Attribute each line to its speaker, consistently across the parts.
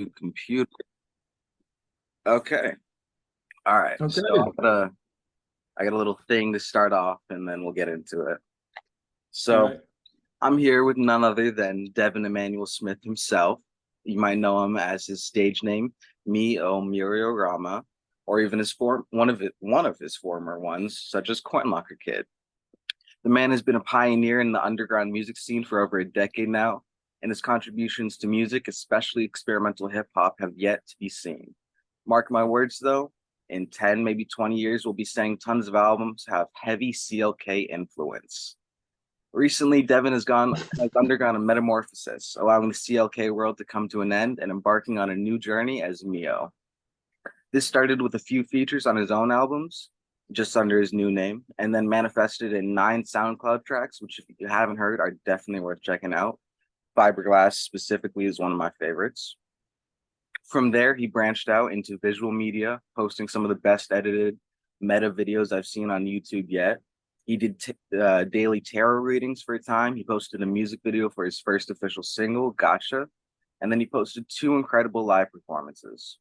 Speaker 1: computer. Okay. All right.
Speaker 2: Okay.
Speaker 1: So I got a little thing to start off and then we'll get into it.
Speaker 2: All
Speaker 1: So
Speaker 2: right.
Speaker 1: I'm here with none other than Devyn Emmanuel Smith himself. You might know him as his stage name, Me Oh Myriorama, or even one of his former ones, such as Coinlocker Kid. The man has been a pioneer in the underground music scene for over a decade now, and his contributions to music, especially experimental hip hop, have yet to be seen. Mark my words, though, in 10, maybe 20 years, we'll be saying tons of albums have heavy CLK influence. Recently, Devyn has undergone a metamorphosis, allowing the CLK world to come to an end and embarking on a new journey as Me Oh. This started with a few features on his own albums, just under his new name, and then manifested in 9 SoundCloud tracks, which, if you haven't heard, are definitely worth checking out. Fiberglass specifically is one of my favorites. From there, he branched out into visual media, posting some of the best edited meta videos I've seen on YouTube yet. He did daily tarot readings for a time. He posted a music video for his first official single, Gotcha, and then he posted 2 incredible live performances.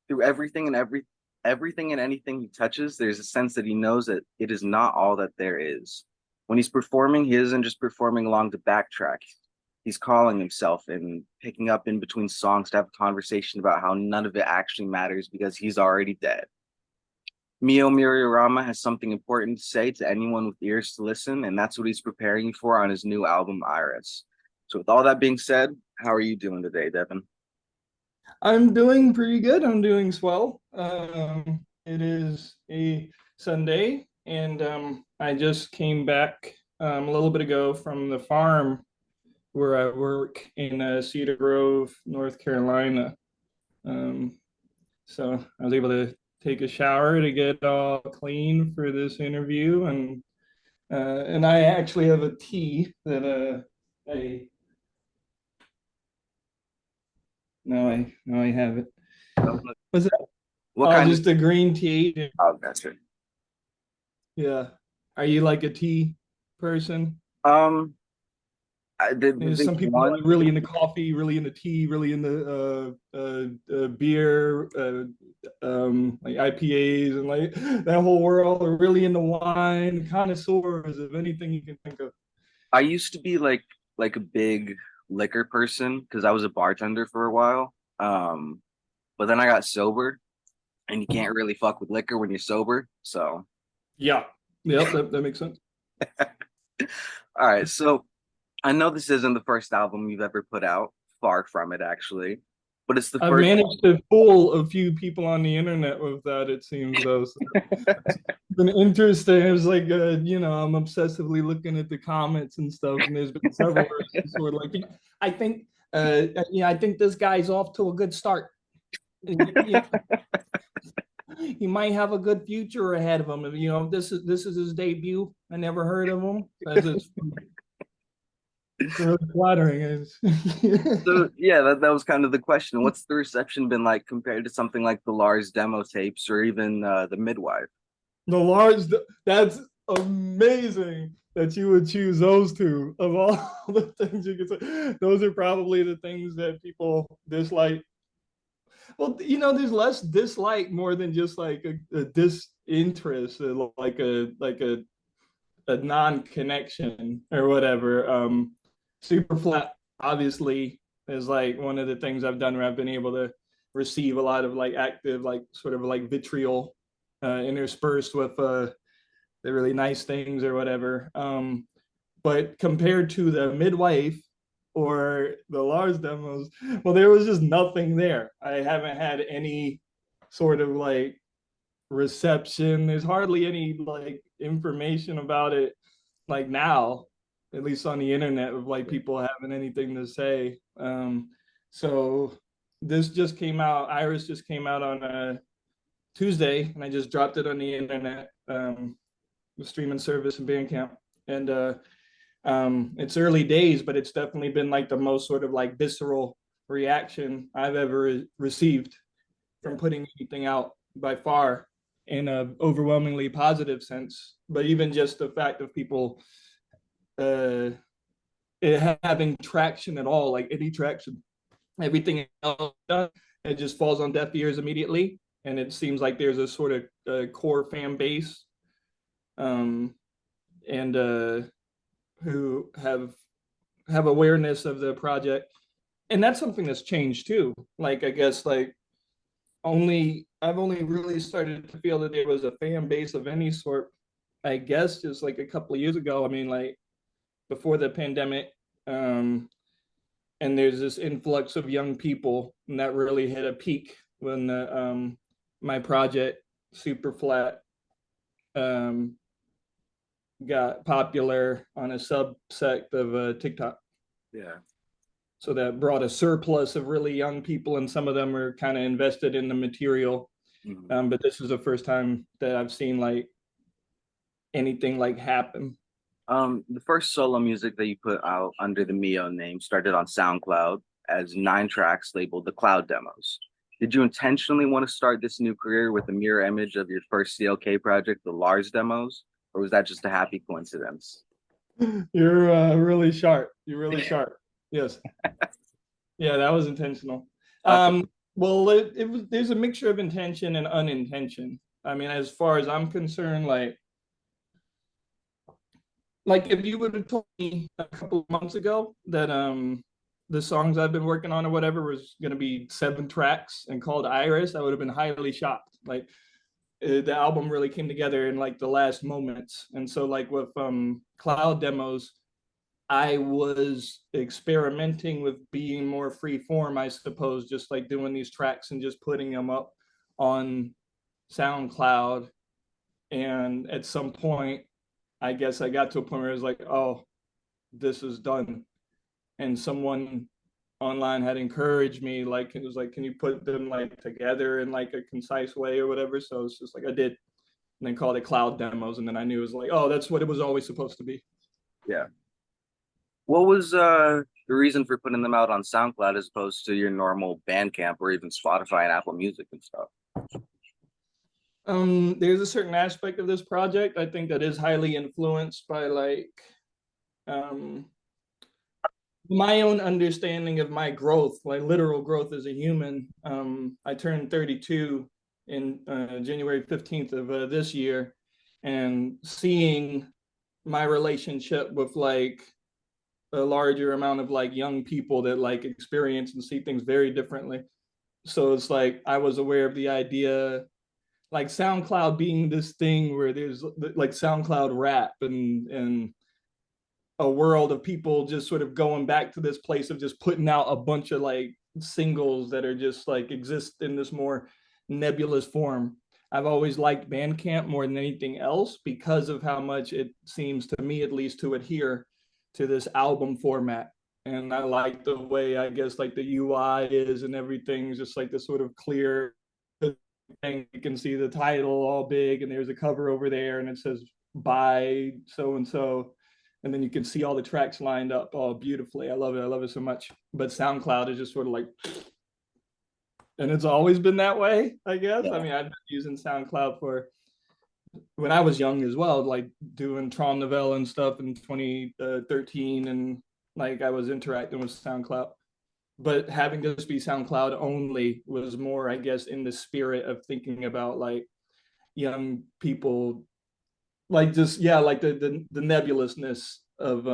Speaker 1: Through everything and anything he touches, there's a sense that he knows that it is not all that there is. When he's performing, he isn't just performing along the backtrack. He's calling himself and picking up in between songs to have a conversation about how none of it actually matters because he's already dead. Me Oh Myriorama has something important to say to anyone with ears to listen, and that's what he's preparing you for on his new album, Iris. So, with all that being said, how are you doing today, Devyn?
Speaker 2: I'm doing pretty good. I'm doing swell. It is a Sunday, and I just came back a little bit ago from the farm where I work in Cedar Grove, North Carolina. Um, so I was able to take a shower to get all clean for this interview, and I actually have a tea that I now I have it. What's that?
Speaker 1: What
Speaker 2: Oh,
Speaker 1: kind of?
Speaker 2: just a green tea.
Speaker 1: Oh, that's it.
Speaker 2: Yeah. Are you like a tea person?
Speaker 1: Um, the
Speaker 2: Some people are
Speaker 1: one
Speaker 2: like really into coffee, really into tea, really into beer, like IPAs and like that whole world. Are really into wine, connoisseurs of anything you can think of.
Speaker 1: I used to be like a big liquor person because I was a bartender for a while. But then I got sober, and you can't really fuck with liquor when you're sober. So,
Speaker 2: Yeah. Yep, that makes sense.
Speaker 1: all right. So I know this isn't the first album you've ever put out. Far from it, actually. But it's the
Speaker 2: I've
Speaker 1: first.
Speaker 2: managed to fool a few people on the internet with that, it seems, though. So it's been interesting. It was like, I'm obsessively looking at the comments and stuff, and there's been several sort of like, I think, I think this guy's off to a good start. He might have a good future ahead of him. This is his debut. I never heard of him. It's really flattering.
Speaker 1: So yeah, that was kind of the question. What's the reception been like compared to something like the Lars demo tapes or even the Midwife?
Speaker 2: The large, that's amazing that you would choose those two of all the things you could say. Those are probably the things that people dislike. Well, there's less dislike more than just like a disinterest, like a non-connection or whatever. Super flat, obviously, is like one of the things I've done where I've been able to receive a lot of like active, like sort of like vitriol interspersed with the really nice things or whatever. But compared to the midwife or the Lars demos, well, there was just nothing there. I haven't had any sort of like reception. There's hardly any like information about it like now, at least on the internet, of like people having anything to say. So this just came out. Iris just came out on Tuesday, and I just dropped it on the internet, the streaming service and Bandcamp. And it's early days, but it's definitely been like the most sort of like visceral reaction I've ever received from putting anything out by far in a overwhelmingly positive sense. But even just the fact of people uh, having traction at all, like any traction everything else done, it just falls on deaf ears immediately. And it seems like there's a sort of core fan base, um, and who have awareness of the project. And that's something that's changed too. Like, I guess, like, I've only really started to feel that there was a fan base of any sort, I guess, just like a couple of years ago. I mean, like, before the pandemic. And there's this influx of young people, and that really hit a peak when my project Super Flat got popular on a subsect of TikTok.
Speaker 1: Yeah.
Speaker 2: So that brought a surplus of really young people, and some of them are kind of invested in the material.
Speaker 1: Mhm.
Speaker 2: But this is the first time that I've seen like anything like happen.
Speaker 1: The first solo music that you put out under the Me Oh name started on SoundCloud as 9 tracks labeled the Cloud Demos. Did you intentionally want to start this new career with a mirror image of your first CLK project, the Lars Demos, or was that just a happy coincidence?
Speaker 2: You're really sharp. You're really sharp. Yes. Yeah, that was intentional.
Speaker 1: Okay.
Speaker 2: Well, it was, there's a mixture of intention and unintention. I mean, as far as I'm concerned, like if you would have told me a couple of months ago that the songs I've been working on or whatever was going to be 7 tracks and called Iris, I would have been highly shocked. Like the album really came together in like the last moments. And so like with Cloud Demos, I was experimenting with being more free form, I suppose, just like doing these tracks and just putting them up on SoundCloud. And at some point, I guess I got to a point where I was like, oh, this is done. And someone online had encouraged me, like, it was like, can you put them like together in like a concise way or whatever? So it's just like I did, and then called it Cloud Demos. And then I knew it was like, oh, that's what it was always supposed to be.
Speaker 1: Yeah. What was the reason for putting them out on SoundCloud as opposed to your normal Bandcamp or even Spotify and Apple Music and stuff?
Speaker 2: There's a certain aspect of this project I think that is highly influenced by like um my own understanding of my growth, like literal growth as a human. I turned 32 in January 15th of this year, and seeing my relationship with like a larger amount of like young people that like experience and see things very differently. So it's like I was aware of the idea, like SoundCloud being this thing where there's like SoundCloud rap and a world of people just sort of going back to this place of just putting out a bunch of like singles that are just like exist in this more nebulous form. I've always liked Bandcamp more than anything else because of how much it seems to me, at least, to adhere to this album format. And I like the way, I guess, like the UI is and everything is just like this sort of clear thing. You can see the title all big, and there's a cover over there, and it says by so and so, and then you can see all the tracks lined up all beautifully. I love it. I love it so much. But SoundCloud is just sort of like, and it's always been that way, I guess.
Speaker 1: Yeah.
Speaker 2: I mean, I've been using SoundCloud for when I was young as well, like doing Tron Novella and stuff in 2013, and like I was interacting with SoundCloud. But having this be SoundCloud only was more, I guess, in the spirit of thinking about like young people, like just yeah, like the nebulousness of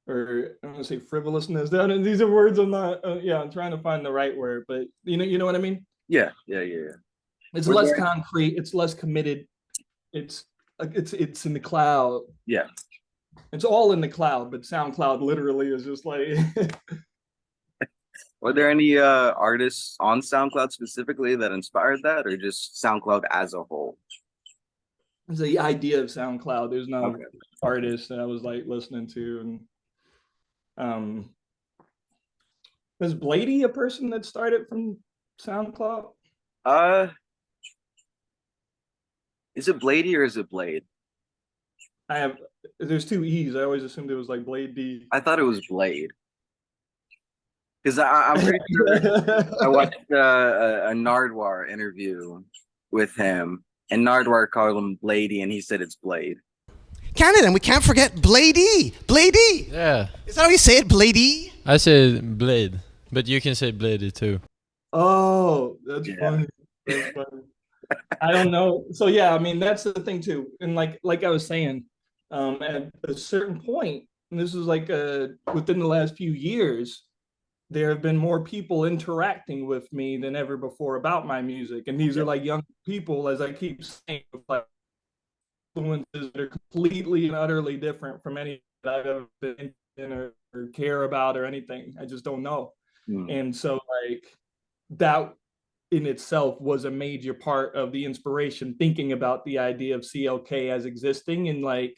Speaker 2: or I don't want to say frivolousness. These are words I'm not. Yeah, I'm trying to find the right word, but you know what I mean.
Speaker 1: Yeah, yeah, yeah, yeah.
Speaker 2: It's
Speaker 1: Were
Speaker 2: less
Speaker 1: there
Speaker 2: concrete. It's less committed. It's it's in the cloud.
Speaker 1: yeah.
Speaker 2: It's all in the cloud, but SoundCloud literally is just like
Speaker 1: Were there any artists on SoundCloud specifically that inspired that, or just SoundCloud as a whole?
Speaker 2: the idea of SoundCloud. There's no
Speaker 1: Okay.
Speaker 2: artist that I was like listening to, and um, was Blady a person that started from SoundCloud?
Speaker 1: Uh, is it Blady or is it Blade?
Speaker 2: I have. There's 2 E's. I always assumed it was like Blade D.
Speaker 1: I thought it was Blade because I'm pretty sure I watched a Nardwar interview with him, and Nardwar called him Blady, and he said it's Blade.
Speaker 3: Canada, and we can't forget Blady. Blady.
Speaker 4: Yeah.
Speaker 3: Is that how you say it, Blady?
Speaker 4: I said blade But you can say Blady too.
Speaker 2: Oh, that's
Speaker 1: Yeah.
Speaker 2: funny. That's funny. I don't know. So yeah, I mean that's the thing too. And like I was saying, at a certain point, and this is like within the last few years, there have been more people interacting with me than ever before about my music. And these are like young people, as I keep saying, like influences that are completely and utterly different from any that I've ever been in or care about or anything. I just don't know. And so like that in itself was a major part of the inspiration, thinking about the idea of CLK as existing in like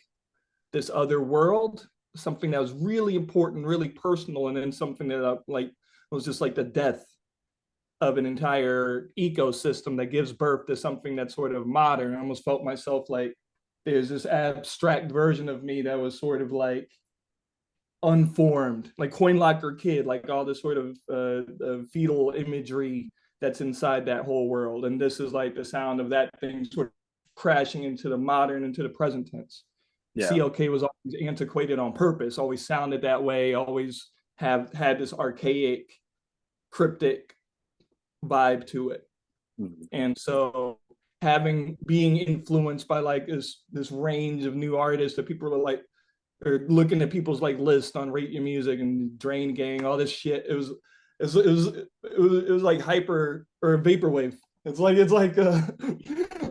Speaker 2: this other world, something that was really important, really personal, and then something that like was just like the death of an entire ecosystem that gives birth to something that's sort of modern. I almost felt myself like there's this abstract version of me that was sort of like unformed, like Coin Locker Kid, like all this sort of fetal imagery that's inside that whole world. And this is like the sound of that thing sort of crashing into the modern, into the present tense.
Speaker 1: Yeah.
Speaker 2: CLK was always antiquated on purpose, always sounded that way, always have had this archaic, cryptic vibe to it. And so being influenced by like this range of new artists that people are like, or looking at people's like lists on Rate Your Music and Drain Gang, all this shit. It was like hyper or vaporwave. It's like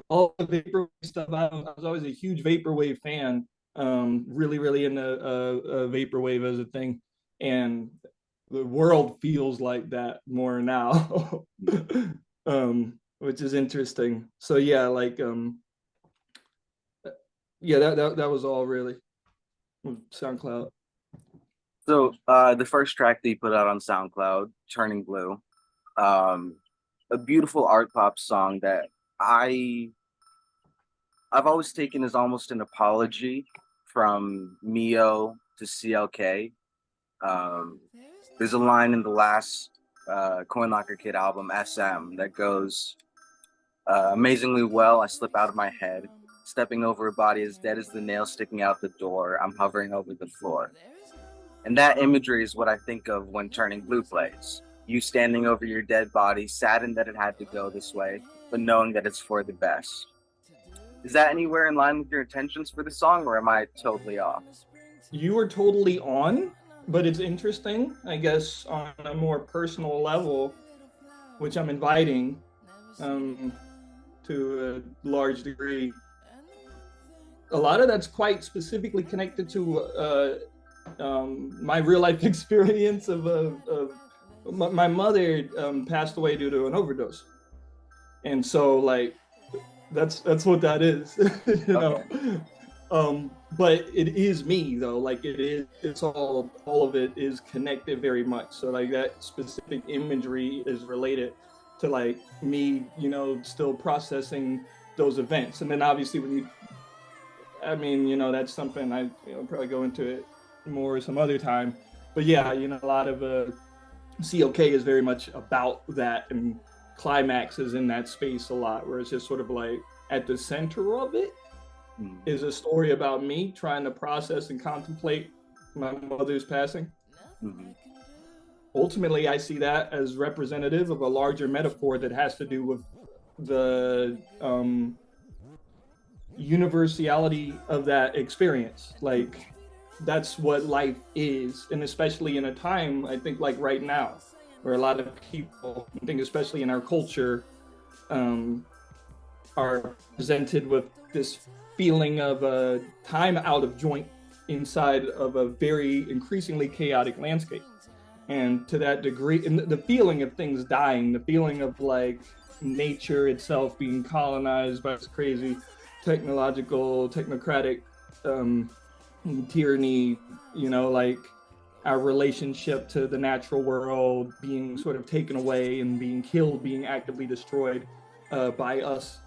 Speaker 2: all the vaporwave stuff. I was always a huge vaporwave fan. Really into vaporwave as a thing, and the world feels like that more now, which is interesting. So yeah, like yeah, that was all really SoundCloud.
Speaker 1: So the first track that you put out on SoundCloud, Turning Blue, a beautiful art pop song that I've always taken as almost an apology from Me Oh to CLK. There's a line in the last Coin Locker Kid album, SM, that goes, amazingly well, I slip out of my head, stepping over a body as dead as the nail sticking out the door, I'm hovering over the floor. And that imagery is what I think of when Turning Blue plays. You standing over your dead body, saddened that it had to go this way, but knowing that it's for the best. Is that anywhere in line with your intentions for the song, or am I totally off?
Speaker 2: You were totally on, but it's interesting, I guess, on a more personal level, which I'm inviting to a large degree. A lot of that's quite specifically connected to my real life experience of my mother passed away due to an overdose, and so like that's what that is, you know. But it is me though, like it's all of it is connected very much. So like that specific imagery is related to like me, you know, still processing those events. And then obviously I mean, you know, that's something I probably go into it more some other time. But yeah, you know, a lot of CLK is very much about that, and climaxes in that space a lot, where it's just sort of like at the center of it is a story about me trying to process and contemplate my mother's passing. Ultimately, I see that as representative of a larger metaphor that has to do with the universality of that experience. Like that's what life is, and especially in a time, I think, like right now, where a lot of people, I think especially in our culture, are presented with this feeling of a time out of joint inside of a very increasingly chaotic landscape. And to that degree, and the feeling of things dying, the feeling of like nature itself being colonized by this crazy technocratic tyranny, you know, like our relationship to the natural world being sort of taken away and being killed, being actively destroyed by us.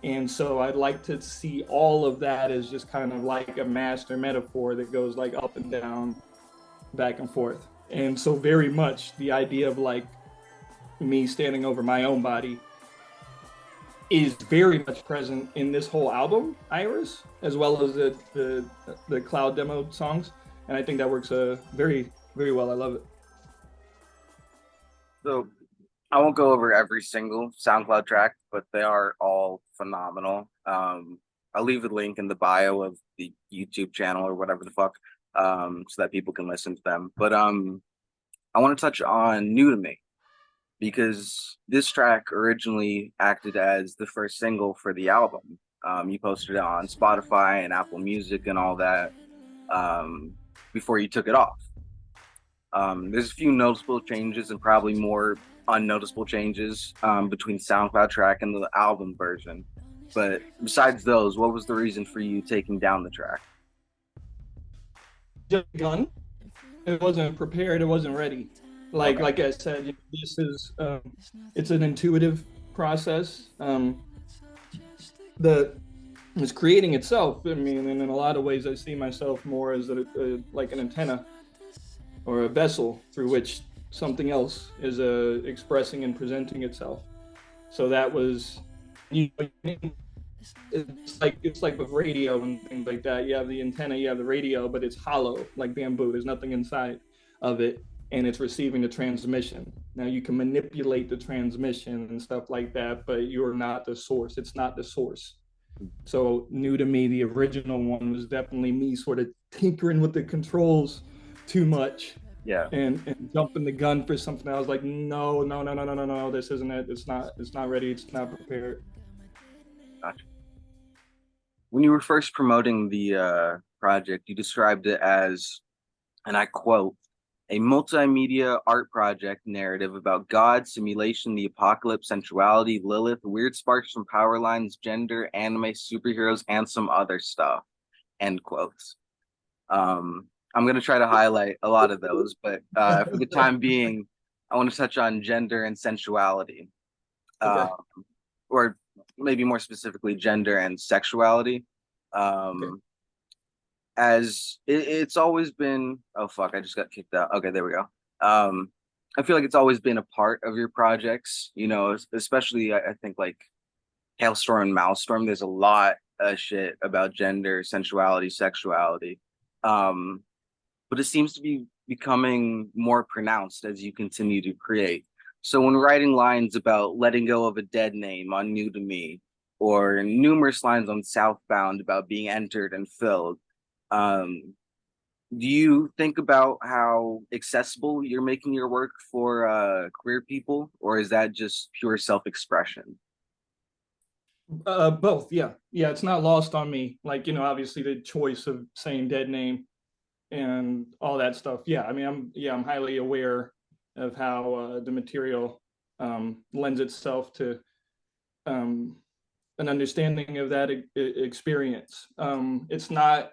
Speaker 2: And so I'd like to see all of that as just kind of like a master metaphor that goes like up and down, back and forth. And so very much the idea of like me standing over my own body is very much present in this whole album, Iris, as well as the cloud demo songs. And I think that works very, very well. I love it.
Speaker 1: So I won't go over every single SoundCloud track, but they are all phenomenal. I'll leave a link in the bio of the YouTube channel or whatever the fuck, so that people can listen to them. But I want to touch on New to Me because this track originally acted as the first single for the album. You posted it on Spotify and Apple Music and all that before you took it off. There's a few noticeable changes and probably more unnoticeable changes between SoundCloud track and the album version. But besides those, what was the reason for you taking down the track?
Speaker 2: Just begun. It wasn't prepared. It wasn't ready. Like I said, this is it's an intuitive process. It's creating itself. I mean, and in a lot of ways, I see myself more as like an antenna or a vessel through which something else is expressing and presenting itself. So that was, it's like with radio and things like that. You have the antenna, you have the radio, but it's hollow, like bamboo. There's nothing inside of it, and it's receiving the transmission. Now you can manipulate the transmission and stuff like that, but you're not the source. It's not the source. So New to Me, the original one, was definitely me sort of tinkering with the controls too much.
Speaker 1: Yeah.
Speaker 2: And jumping the gun for something. I was like, no, this isn't it. It's not ready. It's not prepared.
Speaker 1: Gotcha. When you were first promoting the project, you described it as, and I quote, a multimedia art project narrative about God, simulation, the apocalypse, sensuality, Lilith, weird sparks from power lines, gender, anime, superheroes, and some other stuff. End quotes. I'm going to try to highlight a lot of those, but for the time being, I want to touch on gender and sensuality.
Speaker 2: Okay.
Speaker 1: Or maybe more specifically, gender and sexuality.
Speaker 2: Okay.
Speaker 1: As it's always been, oh fuck, I just got kicked out. Okay, there we go. I feel like it's always been a part of your projects, you know, especially I think like Hailstorm and Maelstrom. There's a lot of shit about gender, sensuality, sexuality. But it seems to be becoming more pronounced as you continue to create. So when writing lines about letting go of a dead name on New to Me, or numerous lines on Southbound about being entered and filled, do you think about how accessible you're making your work for queer people, or is that just pure self-expression?
Speaker 2: Both, yeah. It's not lost on me. Like, obviously the choice of saying dead name and all that stuff. Yeah, I mean, I'm highly aware of how the material lends itself to an understanding of that experience. It's not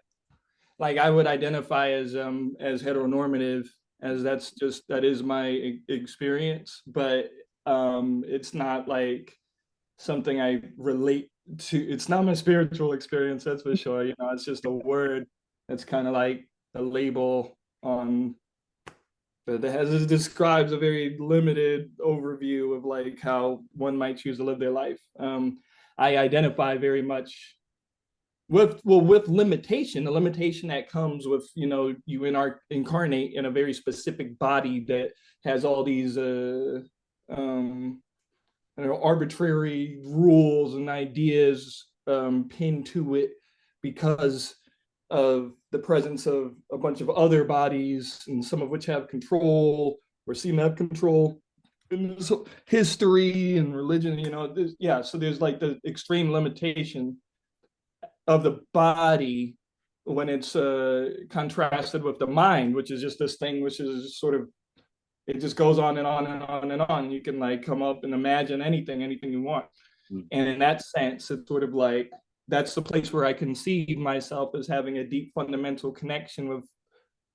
Speaker 2: like I would identify as heteronormative, as that is my experience, but it's not like something I relate to. It's not my spiritual experience, that's for sure. It's just a word that's kind of like a label on that it describes a very limited overview of like how one might choose to live their life. I identify very much with limitation, the limitation that comes with, you incarnate in a very specific body that has all these arbitrary rules and ideas pinned to it because of the presence of a bunch of other bodies, and some of which have control or seem to have control in history and religion. So there's like the extreme limitation of the body when it's contrasted with the mind, which is just this thing which is sort of, it just goes on and on and on and on. You can like come up and imagine anything you want. And in that sense, it's sort of like, that's the place where I conceive myself as having a deep fundamental connection with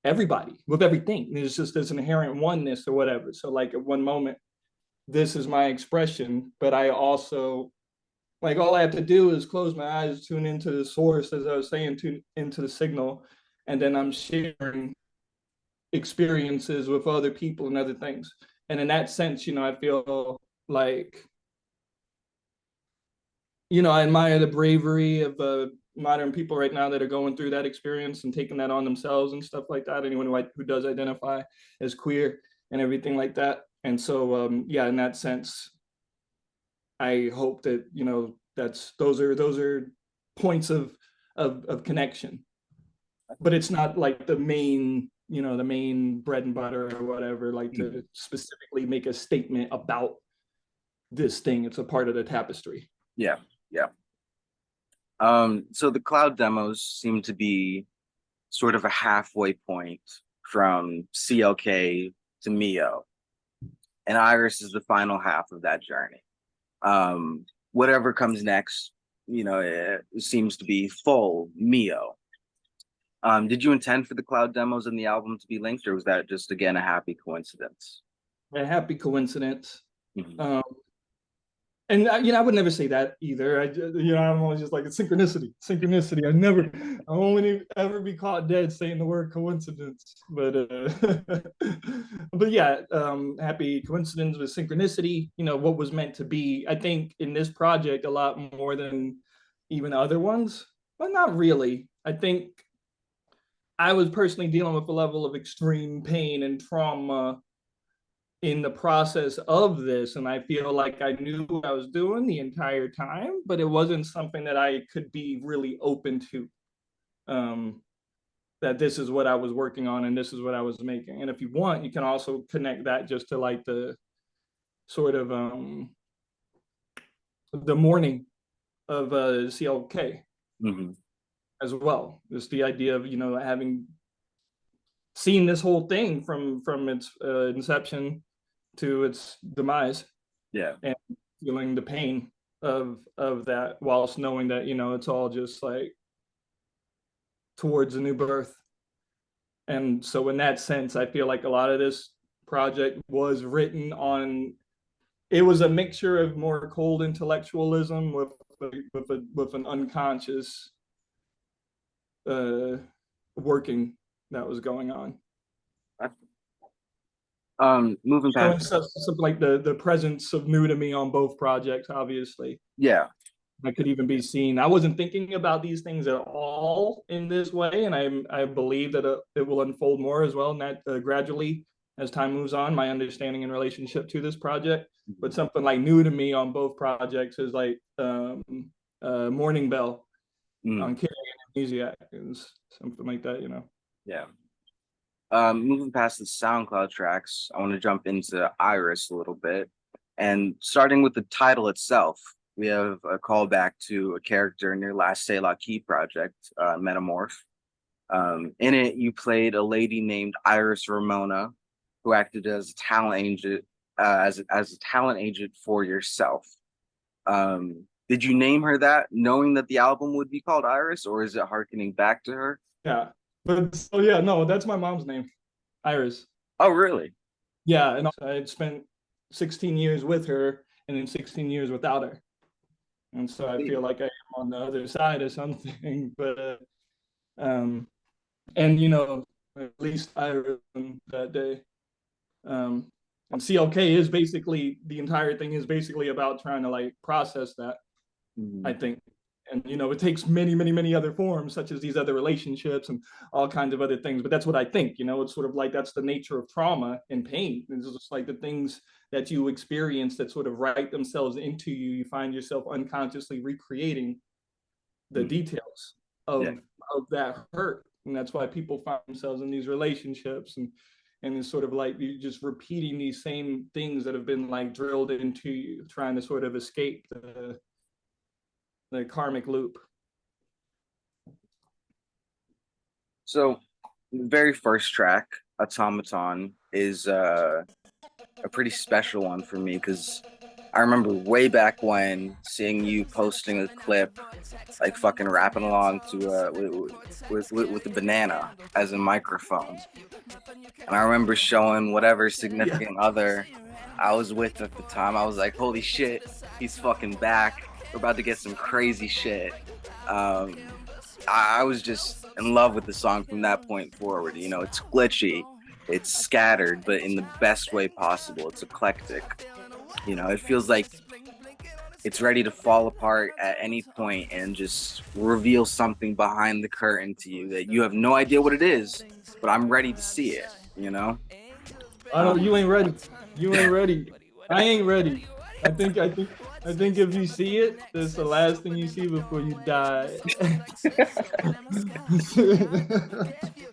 Speaker 2: everybody, with everything. There's just this inherent oneness or whatever. So like at one moment, this is my expression, but I also, like, all I have to do is close my eyes, tune into the source, as I was saying, tune into the signal, and then I'm sharing experiences with other people and other things. And in that sense, I feel like, I admire the bravery of modern people right now that are going through that experience and taking that on themselves and stuff like that. Anyone who does identify as queer and everything like that. And so yeah, in that sense, I hope that, you know, those are points of connection, but it's not like the main, you know, the main bread and butter or whatever, like to specifically make a statement about this thing. It's a part of the tapestry.
Speaker 1: Yeah, yeah. So the cloud demos seem to be sort of a halfway point from CLK to Me Oh, and Iris is the final half of that journey. Whatever comes next, you know, it seems to be full Me Oh. Did you intend for the cloud demos in the album to be linked, or was that just again a happy coincidence?
Speaker 2: A happy coincidence.
Speaker 1: Mm-hmm.
Speaker 2: And you know, I would never say that either. You know, I'm always just like, it's synchronicity. I only ever be caught dead saying the word coincidence. But but yeah, happy coincidence with synchronicity. You know, what was meant to be. I think in this project a lot more than even other ones, but not really. I think I was personally dealing with a level of extreme pain and trauma in the process of this, and I feel like I knew what I was doing the entire time, but it wasn't something that I could be really open to, that this is what I was working on and this is what I was making. And if you want, you can also connect that just to like the sort of the morning of CLK as well. Just the idea of, you know, having seen this whole thing from its inception to its demise, and feeling the pain of that, whilst knowing that, you know, it's all just like towards a new birth. And so in that sense, I feel like a lot of this project was written on, it was a mixture of more cold intellectualism with an unconscious working that was going on.
Speaker 1: Moving past
Speaker 2: something like the presence of New to Me on both projects, obviously.
Speaker 1: Yeah.
Speaker 2: That could even be seen. I wasn't thinking about these things at all in this way, and I believe that it will unfold more as well, and that gradually as time moves on, my understanding in relationship to this project. But something like New to Me on both projects is like Morning Bell on Curating Amnesiac, something like that, you know.
Speaker 1: Yeah. Moving past the SoundCloud tracks, I want to jump into Iris a little bit. And starting with the title itself, we have a callback to a character in your last C'est La Key project, Metamorph. In it, you played a lady named Iris Ramona, who acted as a talent agent, as a talent agent for yourself. Did you name her that, knowing that the album would be called Iris, or is it harkening back to her?
Speaker 2: Yeah. But so yeah, no, that's my mom's name, Iris.
Speaker 1: Oh, really?
Speaker 2: Yeah, and I had spent 16 years with her and then 16 years without her. And so I feel like I am on the other side of something. But and you know, at least Iris that day. And CLK is basically, the entire thing is basically about trying to like process that, I think. And, you know, it takes many other forms, such as these other relationships and all kinds of other things. But that's what I think, you know, it's sort of like, that's the nature of trauma and pain. It's just like the things that you experience that sort of write themselves into you. You find yourself unconsciously recreating the details of that hurt. And that's why people find themselves in these relationships. And it's sort of like you're just repeating these same things that have been like drilled into you, trying to sort of escape the karmic loop.
Speaker 1: So the very first track, Automaton, is a pretty special one for me, because I remember way back when seeing you posting a clip, like fucking rapping along to with a banana as a microphone. And I remember showing whatever significant other I was with at the time. I was like, holy shit, he's fucking back. We're about to get some crazy shit. I was just in love with the song from that point forward. You know, it's glitchy, it's scattered, but in the best way possible. It's eclectic. You know, it feels like it's ready to fall apart at any point and just reveal something behind the curtain to you that you have no idea what it is, but I'm ready to see it, you know?
Speaker 2: I don't, you ain't ready. You ain't ready. I ain't ready. I think if you see it, that's the last thing you see before you die.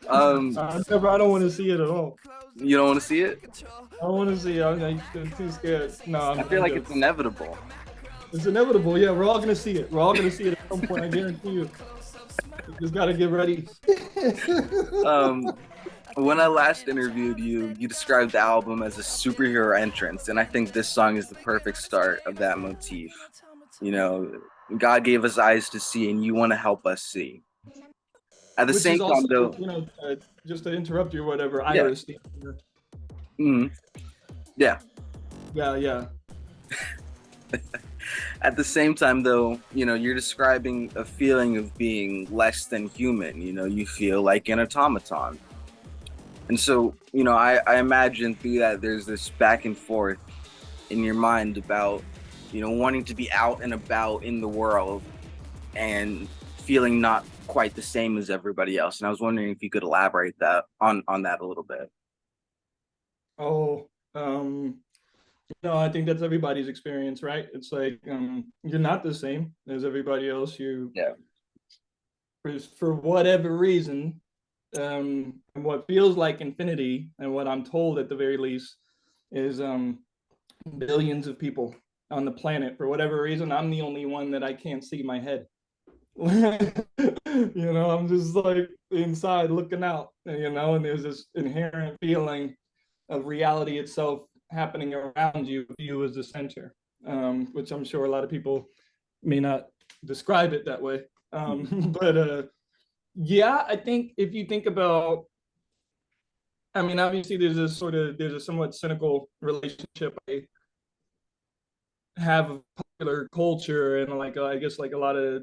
Speaker 2: I don't want to see it at all.
Speaker 1: You don't want to see it?
Speaker 2: I don't want to see it. I'm like, too scared. No,
Speaker 1: I feel like it's inevitable.
Speaker 2: It's inevitable. Yeah, we're all gonna see it. We're all gonna see it at some point. I guarantee you. You just gotta get ready.
Speaker 1: When I last interviewed you, you described the album as a superhero entrance, and I think this song is the perfect start of that motif. You know, God gave us eyes to see, and you want to help us see. At the
Speaker 2: Which
Speaker 1: same
Speaker 2: is also,
Speaker 1: time, though,
Speaker 2: just to interrupt you or whatever,
Speaker 1: yeah.
Speaker 2: Iris.
Speaker 1: Yeah.
Speaker 2: Yeah.
Speaker 1: At the same time, though, you're describing a feeling of being less than human. You feel like an automaton. And so, I imagine through that there's this back and forth in your mind about, wanting to be out and about in the world and feeling not quite the same as everybody else. And I was wondering if you could elaborate that on that a little bit.
Speaker 2: Oh, I think that's everybody's experience, right? It's like you're not the same as everybody else. For whatever reason, what feels like infinity, and what I'm told at the very least, is billions of people on the planet. For whatever reason, I'm the only one that I can't see my head. I'm just like inside looking out, and there's this inherent feeling of reality itself happening around you as the center, which I'm sure a lot of people may not describe it that way. But yeah, I think if you think about, obviously there's a somewhat cynical relationship I have of popular culture, and I guess like a lot of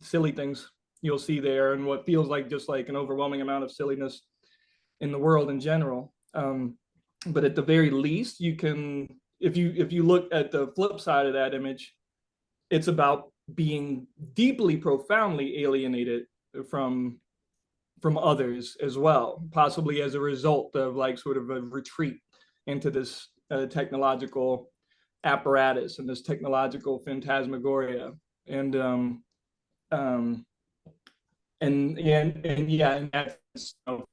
Speaker 2: silly things you'll see there, and what feels like just like an overwhelming amount of silliness in the world in general. But at the very least, you can, if you look at the flip side of that image, it's about being deeply, profoundly alienated from others as well, possibly as a result of like sort of a retreat into this technological apparatus and this technological phantasmagoria. And yeah, and that's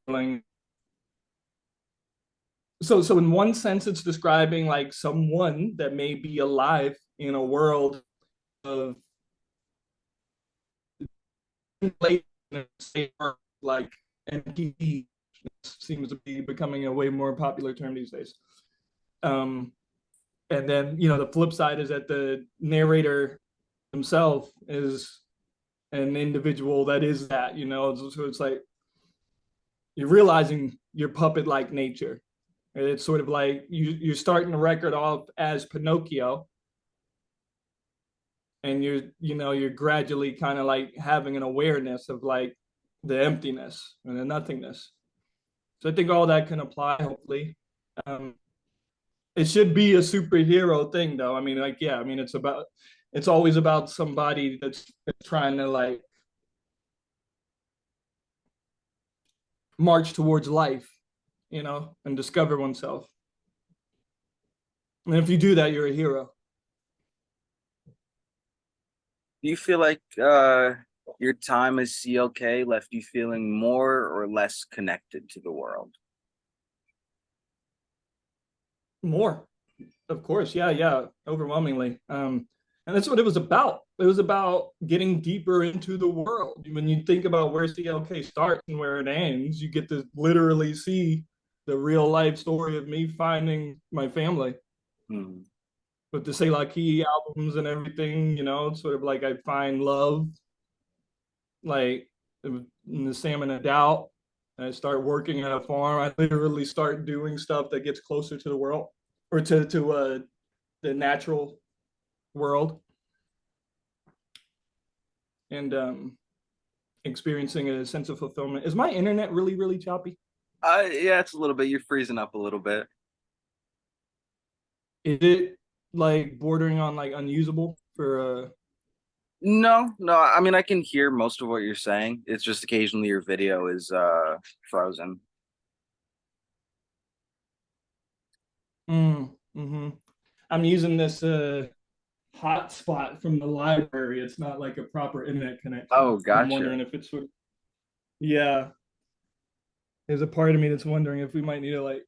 Speaker 2: feeling. So in one sense, it's describing like someone that may be alive in a world of like NPD seems to be becoming a way more popular term these days. And then the flip side is that the narrator himself is an individual that is that, so it's like you're realizing your puppet-like nature. It's sort of like you're starting the record off as Pinocchio, and you're gradually kind of like having an awareness of like the emptiness and the nothingness. So I think all that can apply, hopefully. It should be a superhero thing, though. It's always about somebody that's trying to like march towards life, and discover oneself. And if you do that, you're a hero.
Speaker 1: Do you feel like your time as CLK left you feeling more or less connected to the world?
Speaker 2: More, of course. Yeah, overwhelmingly. And that's what it was about. It was about getting deeper into the world. When you think about where CLK starts and where it ends, you get to literally see the real life story of me finding my family. With the Say La Key albums and everything, it's sort of like I find love, like in the Salmon of Doubt. I start working at a farm. I literally start doing stuff that gets closer to the world, or to the natural world, and experiencing a sense of fulfillment. Is my internet really, really choppy?
Speaker 1: Yeah, it's a little bit. You're freezing up a little bit.
Speaker 2: Is it like bordering on like unusable for
Speaker 1: No, I can hear most of what you're saying. It's just occasionally your video is frozen.
Speaker 2: Mm-hmm. I'm using this hotspot from the library. It's not like a proper internet connection.
Speaker 1: Oh,
Speaker 2: I'm
Speaker 1: gotcha.
Speaker 2: wondering if it's yeah. There's a part of me that's wondering if we might need to like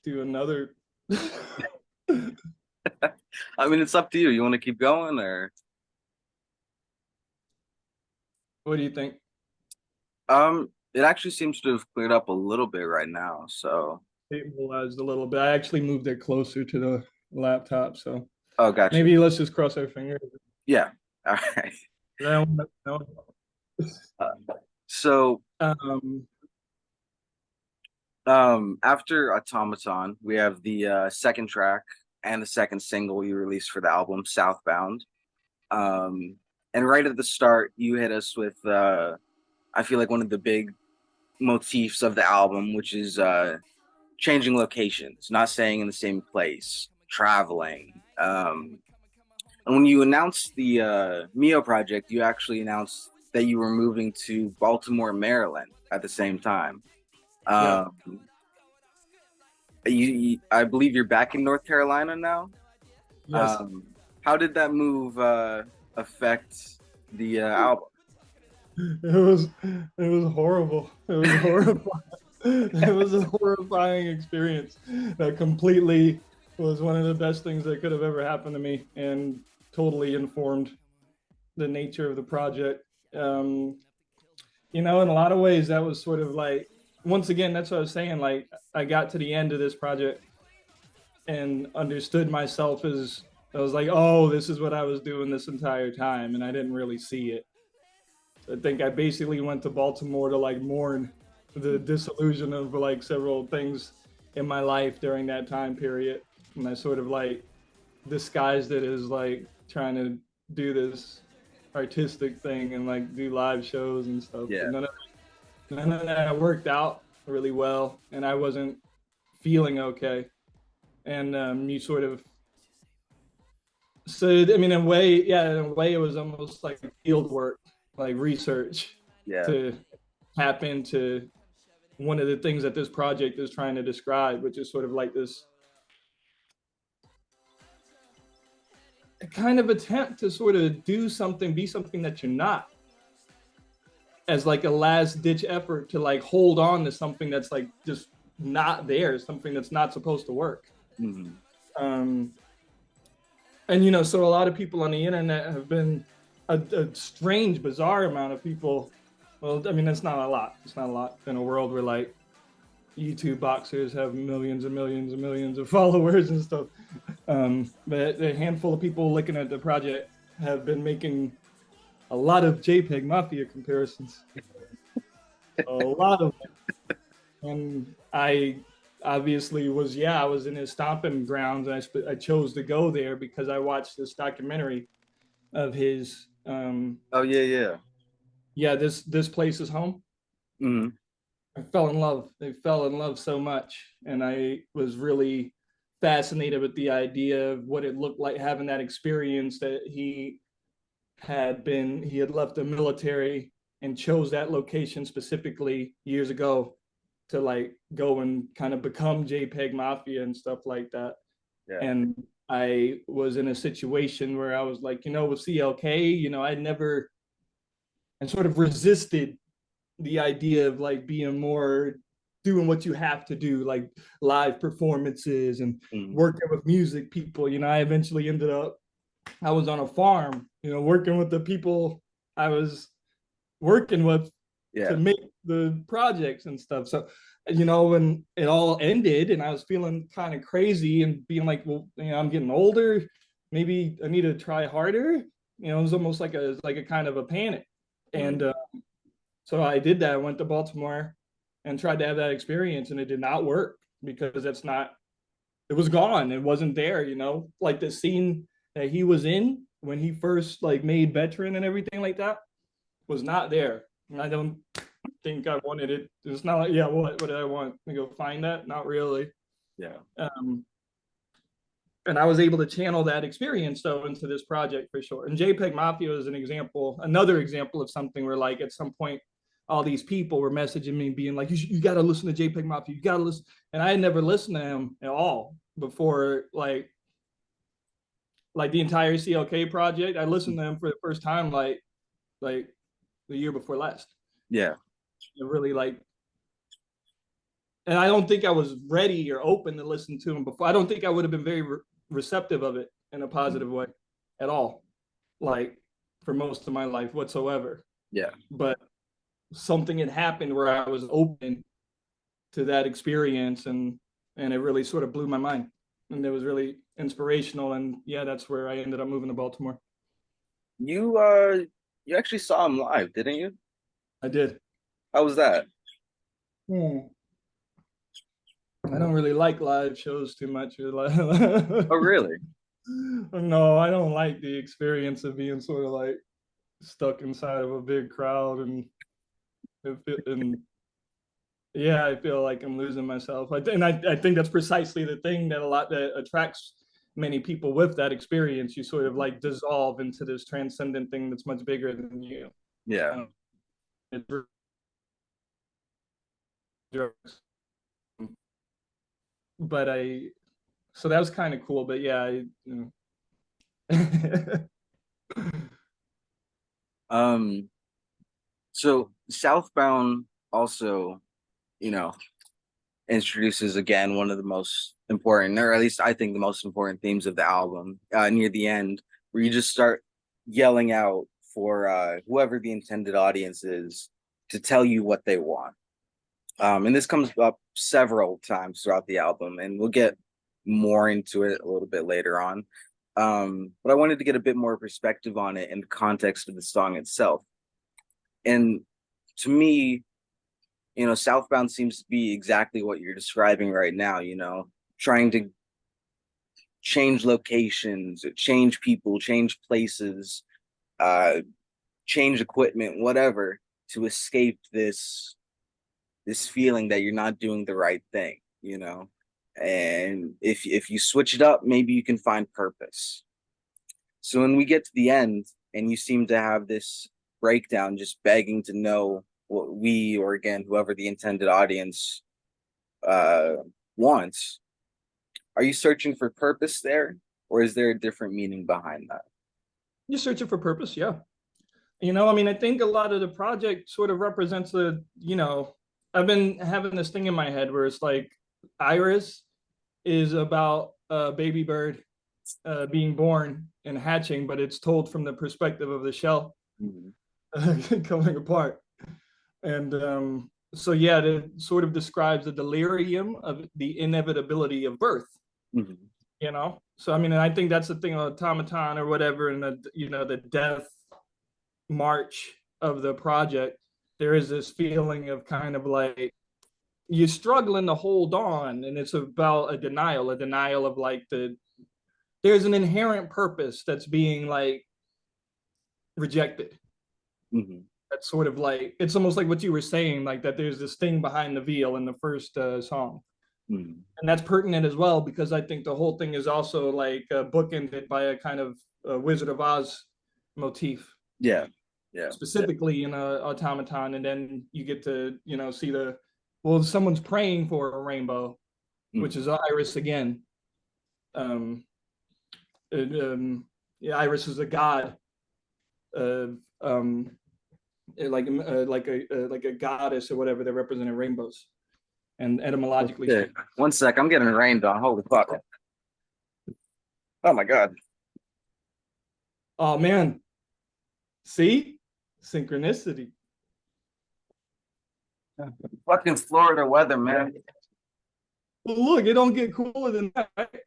Speaker 2: do another.
Speaker 1: I mean, it's up to you. You want to keep going, or
Speaker 2: What do you think?
Speaker 1: it actually seems to have cleared up a little bit right now. So,
Speaker 2: Stabilized a little bit. I actually moved it closer to the laptop, so
Speaker 1: oh, gotcha.
Speaker 2: maybe let's just cross our fingers.
Speaker 1: Yeah. All right. Uh, so,
Speaker 2: Um,
Speaker 1: after Automaton, we have the second track and the second single you released for the album, Southbound. Um, and right at the start, you hit us with I feel like one of the big motifs of the album, which is changing locations, not staying in the same place, traveling. And when you announced the Me Oh project, you actually announced that you were moving to Baltimore, Maryland at the same time.
Speaker 2: yeah.
Speaker 1: Um, I believe you're back in North Carolina now.
Speaker 2: Yes.
Speaker 1: Um, how did that move affect the album?
Speaker 2: It was horrible. It was horrible. It was a horrifying experience that completely was one of the best things that could have ever happened to me and totally informed the nature of the project. In a lot of ways, that was sort of like, once again, that's what I was saying. Like, I got to the end of this project and understood myself as I was like, oh, this is what I was doing this entire time. And I didn't really see it. I think I basically went to Baltimore to like mourn the disillusion of like several things in my life during that time period. And I sort of like disguised it as like trying to do this artistic thing and like do live shows and stuff.
Speaker 1: Yeah.
Speaker 2: But none of that worked out really well. And I wasn't feeling okay. And you sort of, so I mean, in a way, it was almost like field work, like research
Speaker 1: Yeah.
Speaker 2: to tap into one of the things that this project is trying to describe, which is sort of like this kind of attempt to sort of do something, be something that you're not, as like a last ditch effort to like hold on to something that's like just not there, something that's not supposed to work.
Speaker 1: Mm-hmm.
Speaker 2: And so a lot of people on the internet have been a strange, bizarre amount of people. Well, I mean, it's not a lot. It's not a lot in a world where like YouTube boxers have millions and millions and millions of followers and stuff. But a handful of people looking at the project have been making a lot of JPEGMAFIA comparisons. A lot of them. And I obviously I was in his stomping grounds. And I chose to go there because I watched this documentary of his.
Speaker 1: Oh, yeah.
Speaker 2: Yeah, this place is home.
Speaker 1: Mm-hmm.
Speaker 2: I fell in love. They fell in love so much, and I was really fascinated with the idea of what it looked like having that experience that he had left the military and chose that location specifically years ago to like go and kind of become JPEGMAFIA and stuff like that.
Speaker 1: Yeah.
Speaker 2: And I was in a situation where I was like, with CLK, I sort of resisted the idea of like being more doing what you have to do, like live performances and working with music people. I eventually I was on a farm, working with the people I was working with to make the projects and stuff. So, when it all ended and I was feeling kind of crazy and being like, well, I'm getting older, maybe I need to try harder. It was almost like a kind of a panic. And so I did that. I went to Baltimore and tried to have that experience, and it did not work because it was gone. It wasn't there, like the scene that he was in when he first like made Veteran and everything like that was not there. And I don't think I wanted it. It's not like, what did I want? To go find that? Not really.
Speaker 1: Yeah.
Speaker 2: And I was able to channel that experience though into this project for sure. And JPEGMAFIA is another example of something where like at some point all these people were messaging me being like, you got to listen to JPEGMAFIA, you got to listen. And I had never listened to him at all before, like the entire CLK project. I listened to him for the first time like the year before last.
Speaker 1: Yeah.
Speaker 2: It really and I don't think I was ready or open to listen to him before. I don't think I would have been very receptive of it in a positive way at all, like for most of my life whatsoever.
Speaker 1: Yeah.
Speaker 2: But something had happened where I was open to that experience, and it really sort of blew my mind, and it was really inspirational. And yeah, that's where I ended up moving to Baltimore.
Speaker 1: You actually saw him live, didn't you?
Speaker 2: I did.
Speaker 1: How was that?
Speaker 2: I don't really like live shows too much.
Speaker 1: Oh, really?
Speaker 2: No, I don't like the experience of being sort of like stuck inside of a big crowd, and yeah, I feel like I'm losing myself. I think that's precisely the thing that attracts many people with that experience. You sort of like dissolve into this transcendent thing that's much bigger than you.
Speaker 1: Yeah.
Speaker 2: But so that was kind of cool. But yeah,
Speaker 1: So Southbound also, introduces again one of the most important, or at least I think the most important themes of the album, near the end, where you just start yelling out for whoever the intended audience is to tell you what they want. And this comes up several times throughout the album, and we'll get more into it a little bit later on. But I wanted to get a bit more perspective on it in the context of the song itself. And to me, Southbound seems to be exactly what you're describing right now, trying to change locations, change people, change places, change equipment, whatever, to escape this feeling that you're not doing the right thing, and if you switch it up, maybe you can find purpose. So when we get to the end and you seem to have this breakdown, just begging to know what we, or again, whoever the intended audience wants, are you searching for purpose there, or is there a different meaning behind that?
Speaker 2: You're searching for purpose, yeah. I think a lot of the project sort of represents I've been having this thing in my head where it's like Iris is about a baby bird being born and hatching, but it's told from the perspective of the shell coming apart. And so yeah, it sort of describes the delirium of the inevitability of birth. So I think that's the thing, automaton or whatever, and the death march of the project. There is this feeling of kind of like you're struggling to hold on, and it's about a denial of like there's an inherent purpose that's being like rejected. That's sort of like, it's almost like what you were saying, like that there's this thing behind the veil in the first song. And that's pertinent as well, because I think the whole thing is also like bookended by a kind of Wizard of Oz motif.
Speaker 1: Yeah.
Speaker 2: Specifically in a automaton, and then you get to see someone's praying for a rainbow, which is Iris again. Iris is a god of like a goddess or whatever that represented rainbows, and etymologically.
Speaker 1: Okay. 1 sec, I'm getting rained on. Holy fuck! Oh my god!
Speaker 2: Oh man! See, synchronicity.
Speaker 1: Fucking Florida weather, man.
Speaker 2: Well, look, it don't get cooler than that. Right?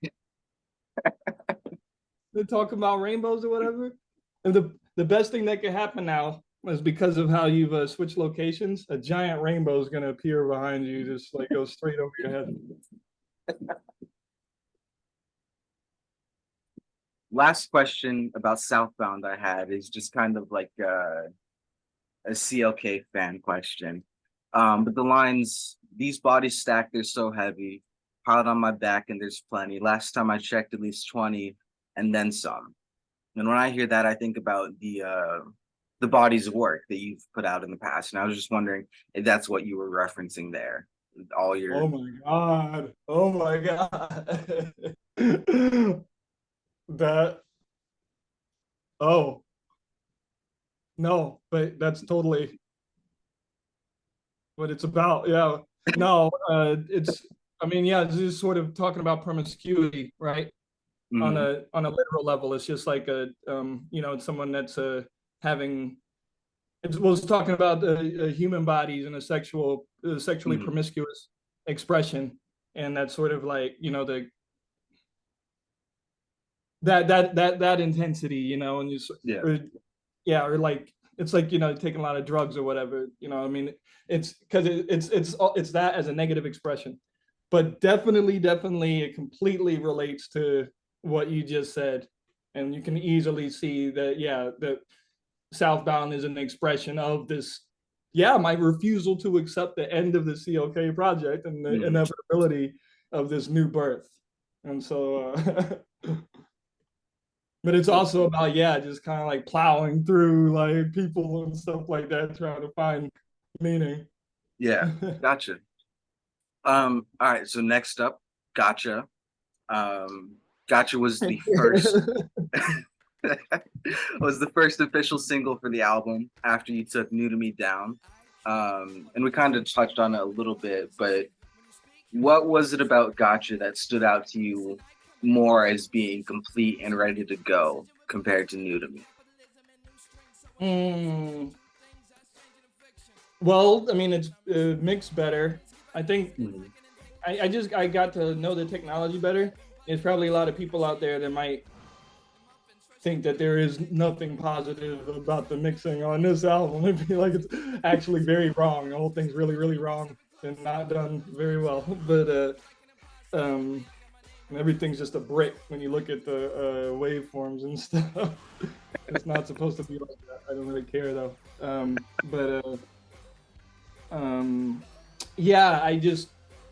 Speaker 2: They talk about rainbows or whatever, and the best thing that could happen now is because of how you've switched locations. A giant rainbow is going to appear behind you, just like go straight over your head.
Speaker 1: Last question about Southbound I had is just kind of like a CLK fan question. But the lines, these bodies stacked, they're so heavy, piled on my back, and there's plenty. Last time I checked, at least 20, and then some. And when I hear that, I think about the the bodies of work that you've put out in the past. And I was just wondering if that's what you were referencing there. All your
Speaker 2: Oh my God. Oh my God. That, oh, no, but that's totally what it's about. Yeah. No, I mean, yeah, it's just sort of talking about promiscuity, right? On
Speaker 1: Mhm,
Speaker 2: a literal level. It's just like it's someone that's having it was talking about human bodies and a sexually
Speaker 1: mhm,
Speaker 2: promiscuous expression, and that's sort of like the that intensity, and
Speaker 1: yeah.
Speaker 2: or, yeah, or like it's like taking a lot of drugs or whatever. I mean, it's because it's that as a negative expression, but definitely it completely relates to what you just said, and you can easily see that that Southbound is an expression of this. Yeah, my refusal to accept the end of the COK project and the
Speaker 1: Mhm.
Speaker 2: inevitability of this new birth. And so, but it's also about, just kind of like plowing through like people and stuff like that, trying to find meaning.
Speaker 1: Yeah, gotcha. All right, so next up, Gotcha. Gotcha was the first was the first official single for the album after you took New to Me down. And we kind of touched on it a little bit, but what was it about Gotcha that stood out to you more as being complete and ready to go compared to New to Me?
Speaker 2: Mm, well, I mean, it's mixed better. I think
Speaker 1: Mhm,
Speaker 2: I got to know the technology better. There's probably a lot of people out there that might think that there is nothing positive about the mixing on this album. It'd be like it's actually very wrong. The whole thing's really wrong and not done very well. But everything's just a brick when you look at the waveforms and stuff. It's not supposed to be like that. I don't really care though. But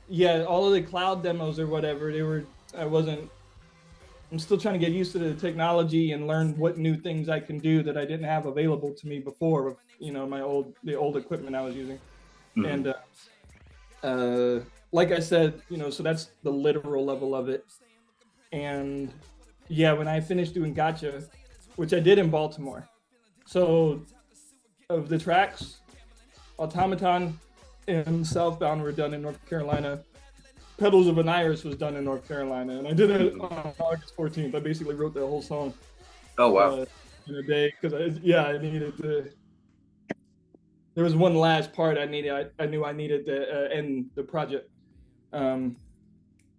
Speaker 2: yeah, all of the cloud demos or whatever, they were. I wasn't I'm still trying to get used to the technology and learn what new things I can do that I didn't have available to me before with the old equipment I was using.
Speaker 1: mhm,
Speaker 2: And like I said, so that's the literal level of it. And yeah, when I finished doing Gotcha, which I did in Baltimore, so of the tracks, Automaton and Southbound were done in North Carolina. Petals of an Iris was done in North Carolina, and I did it
Speaker 1: mhm.
Speaker 2: on August 14th. I basically wrote that whole song
Speaker 1: Oh wow.
Speaker 2: in a day because I needed to. There was one last part I needed. I knew I needed to end the project, um,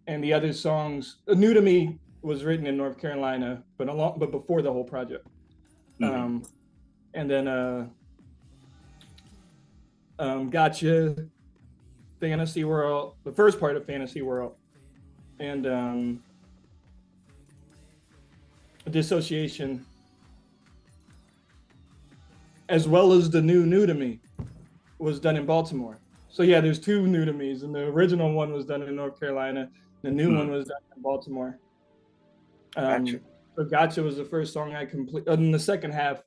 Speaker 2: and the other songs. New to Me was written in North Carolina, but before the whole project.
Speaker 1: Mhm,
Speaker 2: Um, and then Gotcha, Fantasy World, the first part of Fantasy World, and Dissociation, as well as the New to Me, was done in Baltimore. So yeah, there's two New to Me's, and the original one was done in North Carolina. The new one
Speaker 1: mhm.
Speaker 2: was done in Baltimore.
Speaker 1: Gotcha.
Speaker 2: So Gotcha was the first song I complete. And the second half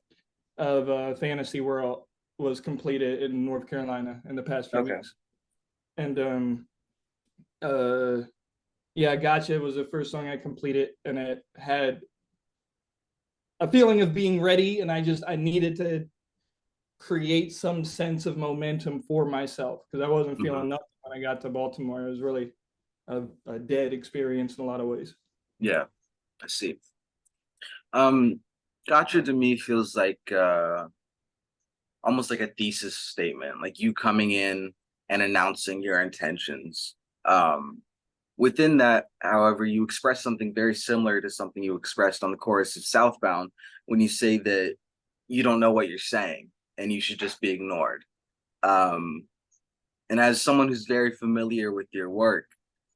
Speaker 2: of Fantasy World was completed in North Carolina in the past few
Speaker 1: Okay.
Speaker 2: weeks. And uh, yeah, Gotcha was the first song I completed, and it had a feeling of being ready, and I needed to create some sense of momentum for myself because I wasn't
Speaker 1: Mhm.
Speaker 2: feeling nothing when I got to Baltimore. It was really a dead experience in a lot of ways.
Speaker 1: Yeah, I see. Um, Gotcha to me feels like almost like a thesis statement, like you coming in and announcing your intentions. Within that, however, you express something very similar to something you expressed on the chorus of Southbound when you say that you don't know what you're saying and you should just be ignored. Um, and as someone who's very familiar with your work,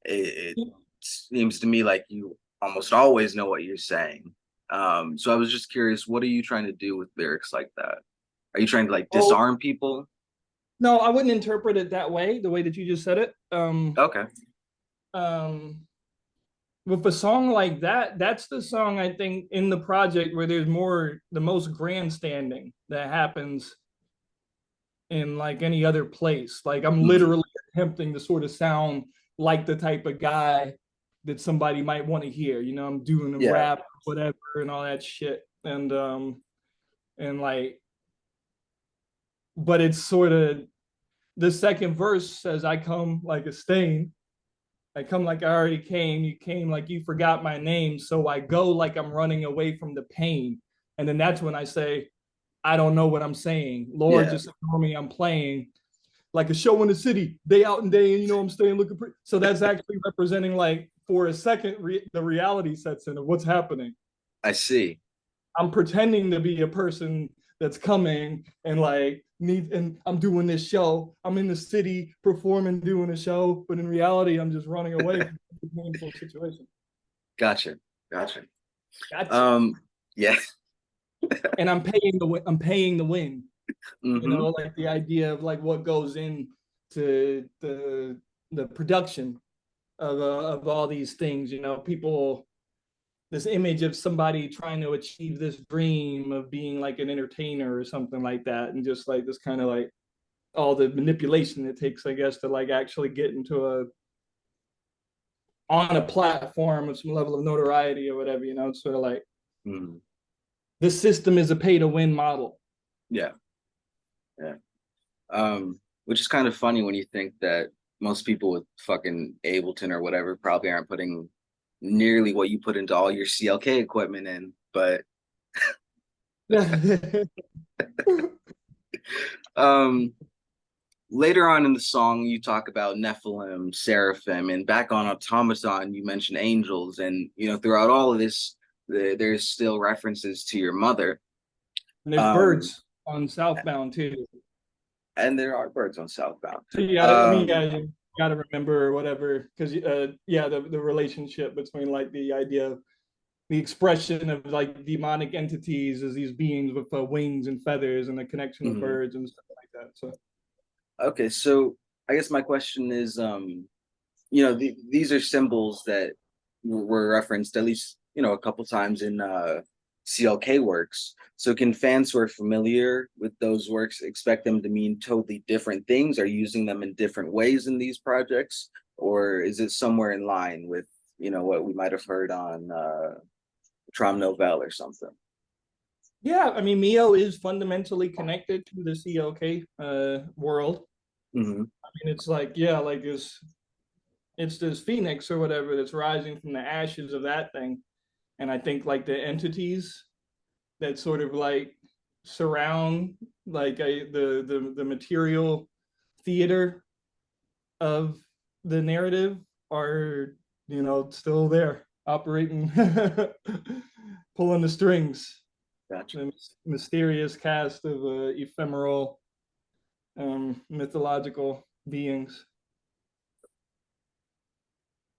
Speaker 1: it seems to me like you almost always know what you're saying. So I was just curious, what are you trying to do with lyrics like that? Are you trying to like
Speaker 2: Oh
Speaker 1: disarm people?
Speaker 2: no, I wouldn't interpret it that way. The way that you just said it.
Speaker 1: Okay.
Speaker 2: Um, with a song like that, that's the song I think in the project where there's the most grandstanding that happens in like any other place. Like I'm literally attempting to sort of sound like the type of guy that somebody might want to hear. You know, I'm doing a
Speaker 1: Yeah.
Speaker 2: rap, whatever, and all that shit. And like, but it's sort of the second verse says, I come like a stain. I come like I already came. You came like you forgot my name. So I go like I'm running away from the pain. And then that's when I say, I don't know what I'm saying. Lord,
Speaker 1: Yeah.
Speaker 2: just ignore me. I'm playing like a show in the city, day out and day in, you know, I'm staying looking pretty. So that's actually representing like for a second, the reality sets in of what's happening.
Speaker 1: I see.
Speaker 2: I'm pretending to be a person that's coming and like and I'm doing this show. I'm in the city performing, doing a show, but in reality, I'm just running away from the painful situation.
Speaker 1: Gotcha.
Speaker 2: Gotcha.
Speaker 1: Yeah.
Speaker 2: And I'm paying the win.
Speaker 1: Mm-hmm.
Speaker 2: You know, like the idea of like what goes into the production of all these things. You know, people, this image of somebody trying to achieve this dream of being like an entertainer or something like that, and just like this kind of like all the manipulation it takes, I guess, to like actually get into on a platform with some level of notoriety or whatever. You know, it's sort of like this system is a pay to win model.
Speaker 1: Yeah. Yeah. Which is kind of funny when you think that most people with fucking Ableton or whatever probably aren't putting nearly what you put into all your CLK equipment in, but later on in the song you talk about Nephilim, Seraphim, and back on Automaton you mention angels, and you know throughout all of this there's still references to your mother.
Speaker 2: And there's birds on Southbound too.
Speaker 1: And there are birds on Southbound.
Speaker 2: So you gotta remember whatever, because yeah, the relationship between like the idea of the expression of like demonic entities as these beings with wings and feathers, and the connection of birds and stuff like that. So
Speaker 1: okay, so I guess my question is, you know, these are symbols that were referenced at least, you know, a couple times in CLK works. So can fans who are familiar with those works expect them to mean totally different things? Are you using them in different ways in these projects? Or is it somewhere in line with, you know, what we might have heard on Trom Novell or something?
Speaker 2: yeah, I mean, Mio is fundamentally connected to the CLK world. I mean, it's like, yeah, like it's this phoenix or whatever that's rising from the ashes of that thing. And I think like the entities that sort of like surround like the material theater of the narrative are, you know, still there operating, pulling the strings.
Speaker 1: Gotcha.
Speaker 2: The mysterious cast of ephemeral mythological beings.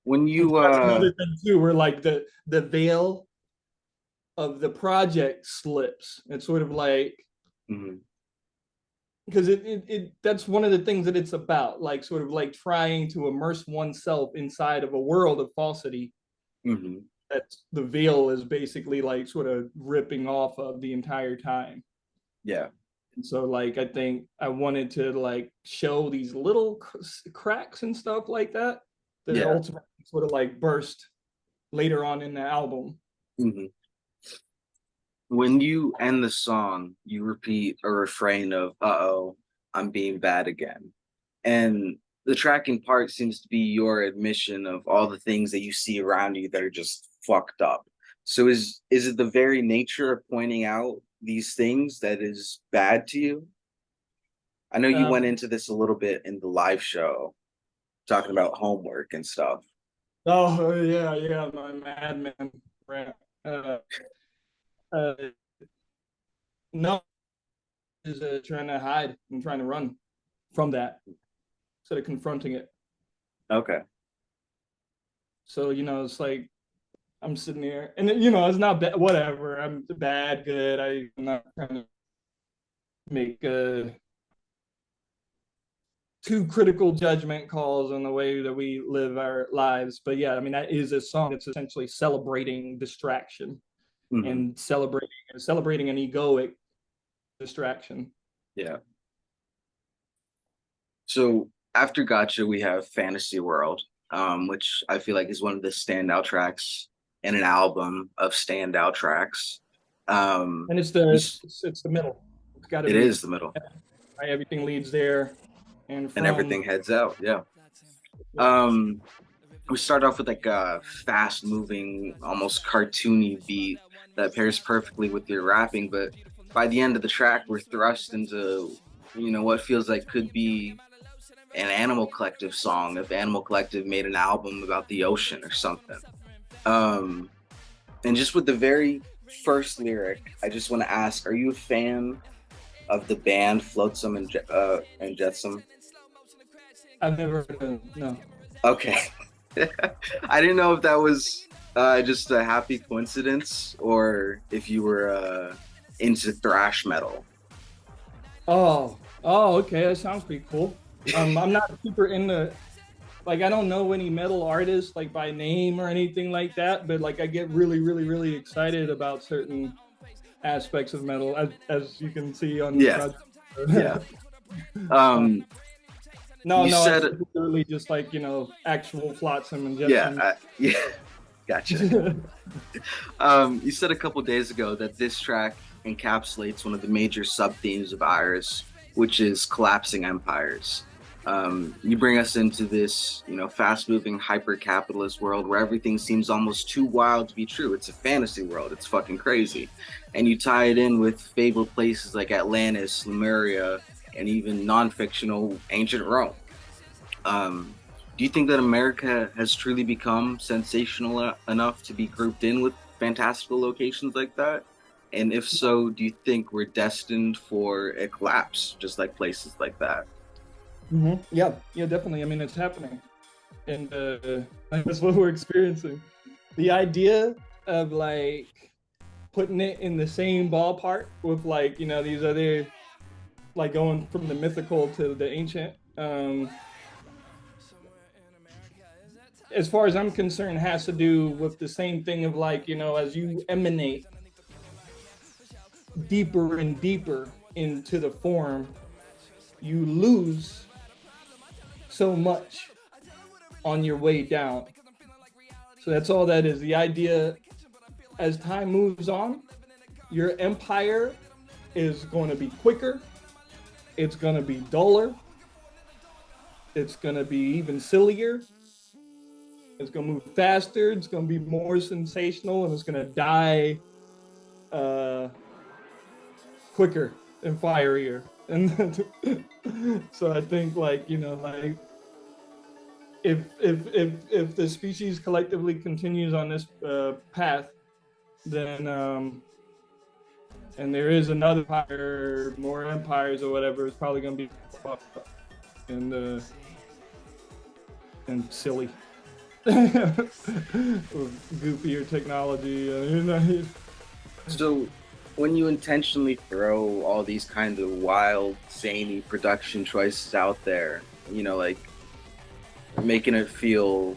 Speaker 1: When you
Speaker 2: that's another thing too, where like the veil of the project slips. It's sort of like because it that's one of the things that it's about, like sort of like trying to immerse oneself inside of a world of falsity. That's the veil is basically like sort of ripping off of the entire time.
Speaker 1: Yeah.
Speaker 2: And so like I think I wanted to like show these little cracks and stuff like that that ultimately sort of like burst later on in the album.
Speaker 1: When you end the song, you repeat a refrain of "Uh-oh, I'm being bad again." And the tracking part seems to be your admission of all the things that you see around you that are just fucked up. So is it the very nature of pointing out these things that is bad to you? I know you went into this a little bit in the live show, talking about homework and stuff.
Speaker 2: Oh yeah, my madman rant. No, is trying to hide and trying to run from that instead of confronting it.
Speaker 1: Okay.
Speaker 2: So you know, it's like I'm sitting there, and you know, it's not bad. Whatever, I'm bad, good. I'm not trying to make too critical judgment calls on the way that we live our lives. But yeah, I mean, that is a song that's essentially celebrating distraction and celebrating an egoic distraction.
Speaker 1: Yeah. So after Gotcha, we have Fantasy World, which I feel like is one of the standout tracks in an album of standout tracks.
Speaker 2: And it's the middle. It's got to
Speaker 1: It
Speaker 2: be.
Speaker 1: is the middle.
Speaker 2: Everything leads there, and
Speaker 1: everything heads out. Yeah. We start off with like a fast moving, almost cartoony beat that pairs perfectly with your rapping, but by the end of the track, we're thrust into, what feels like could be an Animal Collective song if Animal Collective made an album about the ocean or something. And just with the very first lyric, I just want to ask, are you a fan of the band Flotsam and Jetsam?
Speaker 2: I've never heard of them, no.
Speaker 1: Okay. I didn't know if that was just a happy coincidence or if you were into thrash metal.
Speaker 2: Oh, okay. That sounds pretty cool. I'm not super into, like, I don't know any metal artists like by name or anything like that, but like I get really, really, really excited about certain aspects of metal, as you can see on the project.
Speaker 1: Yeah.
Speaker 2: No, it's literally just like, actual Flotsam and Jetsam.
Speaker 1: Yeah, gotcha. You said a couple days ago that this track encapsulates one of the major sub-themes of Iris, which is collapsing empires. You bring us into this, fast-moving, hyper-capitalist world where everything seems almost too wild to be true. It's a fantasy world. It's fucking crazy. And you tie it in with fabled places like Atlantis, Lemuria, and even non-fictional ancient Rome. Do you think that America has truly become sensational enough to be grouped in with fantastical locations like that? And if so, do you think we're destined for a collapse, just like places like that?
Speaker 2: Mm-hmm. Yeah, definitely. I mean, it's happening. And that's what we're experiencing. The idea of like putting it in the same ballpark with like, these other, like going from the mythical to the ancient, as far as I'm concerned, has to do with the same thing of like, as you emanate deeper and deeper into the form, you lose so much on your way down. So that's all that is. The idea, as time moves on, your empire is going to be quicker. It's going to be duller. It's going to be even sillier. It's going to move faster. It's going to be more sensational, and it's going to die quicker and fierier. And so I think, like, like if the species collectively continues on this path, then and there is another empire, more empires or whatever, it's probably going to be and silly. Goofier technology.
Speaker 1: So when you intentionally throw all these kinds of wild, zany production choices out there, like making it feel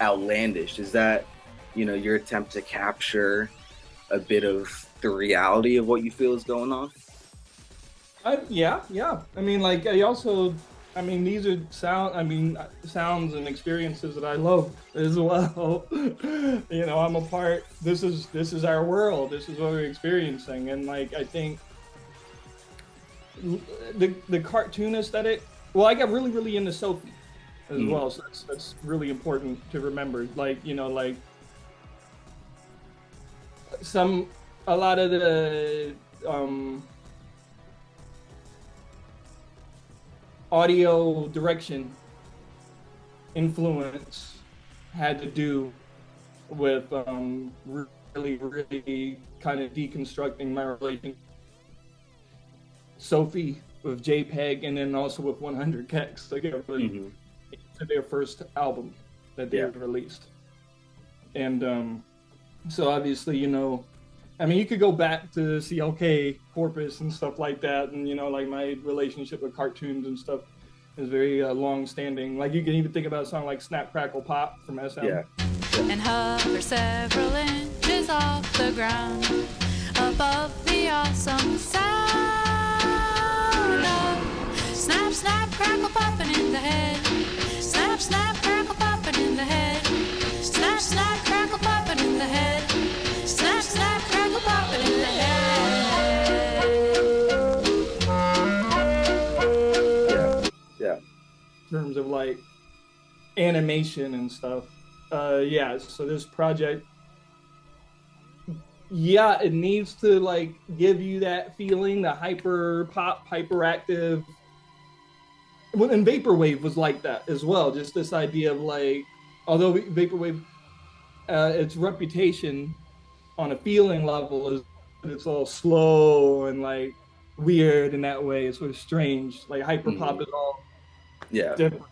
Speaker 1: outlandish, is that, your attempt to capture a bit of the reality of what you feel is going on?
Speaker 2: Yeah. I mean, like, these are sounds and experiences that I love as well. I'm a part. This is our world. This is what we're experiencing, and like I think the cartoon aesthetic. Well, I got really, really into Sophie as well, so that's really important to remember. Like like a lot of the audio direction influence had to do with really, really kind of deconstructing my relation Sophie with JPEG, and then also with 100 Gecs, like to their first album that they released. And so obviously, you could go back to CLK, Corpus, and stuff like that, and like my relationship with cartoons and stuff. is very long-standing. Like you can even think about a song like Snap Crackle Pop from SM.
Speaker 1: Yeah.
Speaker 4: And hover several inches off the ground above the awesome sound of snap, snap, crackle, popping in the head. Snap, snap, crackle, popping in the head. Snap, snap, crackle, popping in the head. Snap, snap, crackle, popping in the head.
Speaker 1: Yeah.
Speaker 2: In terms of like animation and stuff. Yeah, so this project, yeah, it needs to like give you that feeling, the hyper pop, hyperactive. Well, and Vaporwave was like that as well. Just this idea of like, although Vaporwave, its reputation on a feeling level is it's all slow and like weird in that way. It's sort of strange. Like hyper pop is all different.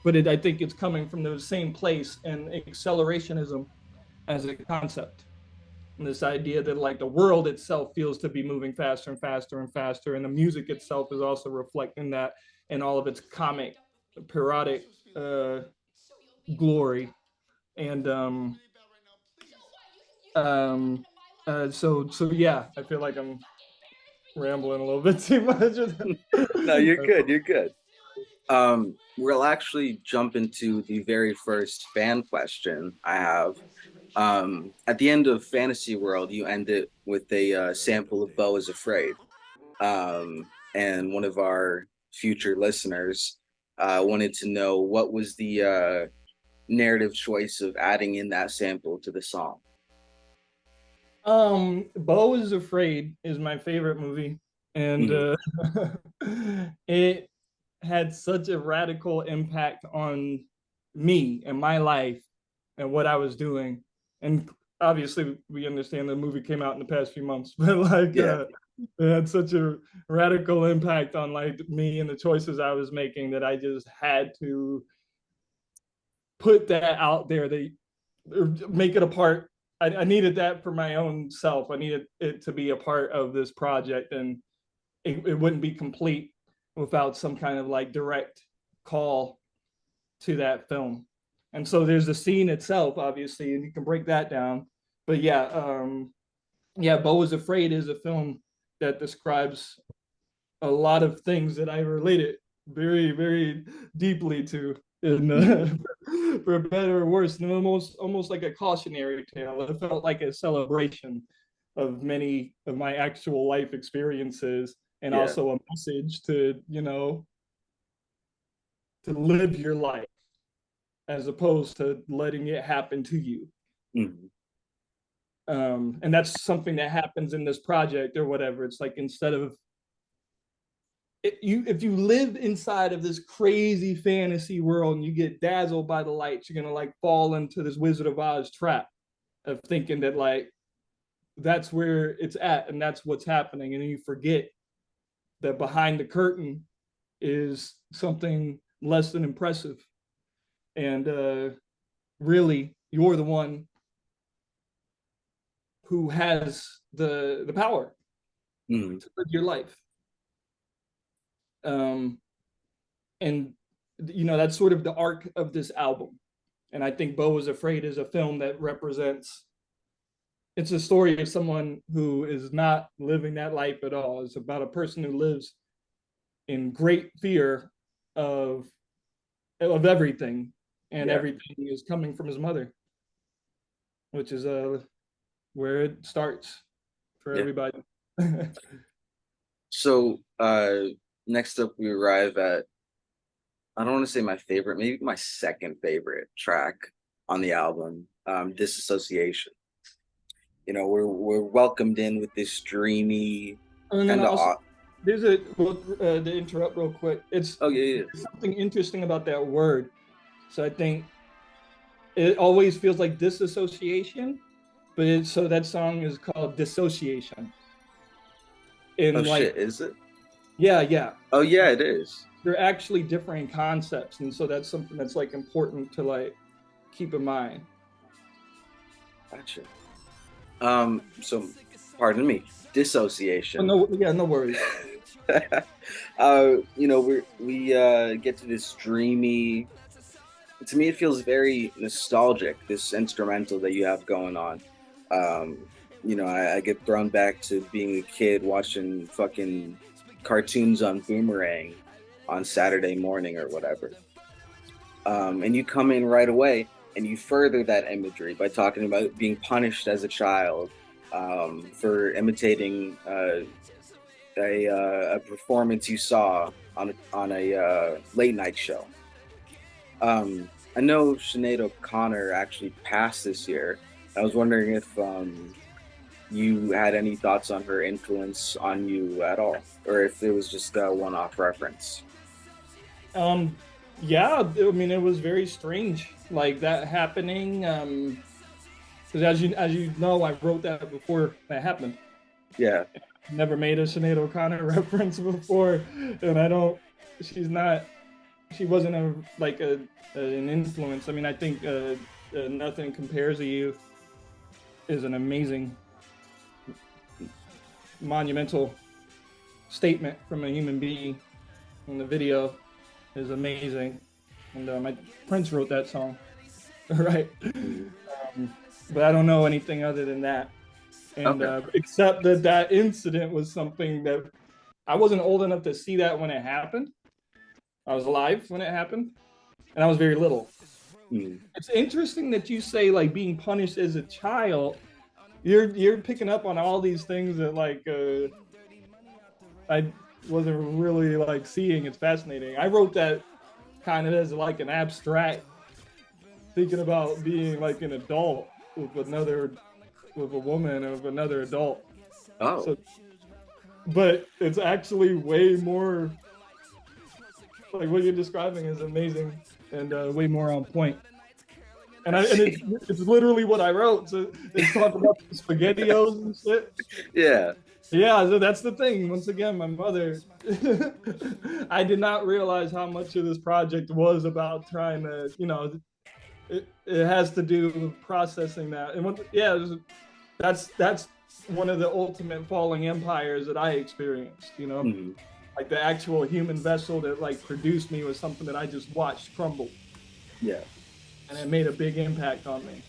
Speaker 2: But I think it's coming from the same place, and accelerationism as a concept. And this idea that like the world itself feels to be moving faster and faster and faster, and the music itself is also reflecting that in all of its comic, parodic glory. And so yeah, I feel like I'm rambling a little bit too much.
Speaker 1: No, you're good. You're good. We'll actually jump into the very first fan question I have. At the end of Fantasy World, you end it with a sample of Beau is Afraid. And one of our future listeners wanted to know what was the narrative choice of adding in that sample to the song.
Speaker 2: Beau is Afraid is my favorite movie, and it had such a radical impact on me and my life and what I was doing. And obviously we understand the movie came out in the past few months, but like it had such a radical impact on like me and the choices I was making that I just had to put that out there, make it a part. I needed that for my own self. I needed it to be a part of this project, and it wouldn't be complete without some kind of like direct call to that film. And so there's the scene itself, obviously, and you can break that down. But yeah, Beau is Afraid is a film that describes a lot of things that I related very, very deeply to, and for better or worse, and almost like a cautionary tale. It felt like a celebration of many of my actual life experiences, and also a message to, to live your life as opposed to letting it happen to you. And that's something that happens in this project or whatever. It's like, instead of if you live inside of this crazy fantasy world and you get dazzled by the lights, you're gonna like fall into this Wizard of Oz trap of thinking that like that's where it's at and that's what's happening, and then you forget that behind the curtain is something less than impressive, and really you're the one who has the power to live your life. And that's sort of the arc of this album. And I think Beau is Afraid is a film that represents, it's a story of someone who is not living that life at all. It's about a person who lives in great fear of everything, and everything is coming from his mother, which is where it starts for everybody.
Speaker 1: So next up, we arrive at, I don't want to say my favorite, maybe my second favorite track on the album, Disassociation. We're welcomed in with this dreamy kind of.
Speaker 2: There's to interrupt real quick. It's something interesting about that word. So I think it always feels like disassociation, but so that song is called Dissociation. And
Speaker 1: shit, is it?
Speaker 2: Yeah.
Speaker 1: Oh yeah, it is.
Speaker 2: They're actually different concepts, and so that's something that's like important to like keep in mind.
Speaker 1: Gotcha. So pardon me, dissociation.
Speaker 2: Oh, no worries.
Speaker 1: You know, we get to this dreamy. To me, it feels very nostalgic. This instrumental that you have going on. Um, you know, I get thrown back to being a kid watching fucking cartoons on Boomerang on Saturday morning or whatever. And you come in right away and you further that imagery by talking about being punished as a child for imitating a performance you saw on a late night show. I know Sinead O'Connor actually passed this year. I was wondering if you had any thoughts on her influence on you at all, or if it was just a one-off reference.
Speaker 2: Yeah, I mean, it was very strange, like that happening. Because as you know, I wrote that before that happened.
Speaker 1: Yeah.
Speaker 2: Never made a Sinead O'Connor reference before, and I don't. She's not. She wasn't an influence. I mean, I think Nothing Compares to You is an amazing, monumental statement from a human being, and the video is amazing. And my Prince wrote that song, right? But I don't know anything other than that. And
Speaker 1: Okay.
Speaker 2: except that incident was something that I wasn't old enough to see that when it happened. I was alive when it happened, and I was very little.
Speaker 1: Mm.
Speaker 2: It's interesting that you say like being punished as a child. You're picking up on all these things that like I wasn't really like seeing. It's fascinating. I wrote that kind of as like an abstract, thinking about being like an adult with a woman of another adult.
Speaker 1: Oh.
Speaker 2: So, but it's actually way more like what you're describing is amazing and way more on point. And it's literally what I wrote. So it's talking about the SpaghettiOs and shit.
Speaker 1: Yeah.
Speaker 2: Yeah, so that's the thing. Once again, my mother, I did not realize how much of this project was about trying to, it has to do with processing that. And that's one of the ultimate falling empires that I experienced,
Speaker 1: Mm-hmm.
Speaker 2: like the actual human vessel that like produced me was something that I just watched crumble.
Speaker 1: Yeah.
Speaker 2: And it made a big impact on me.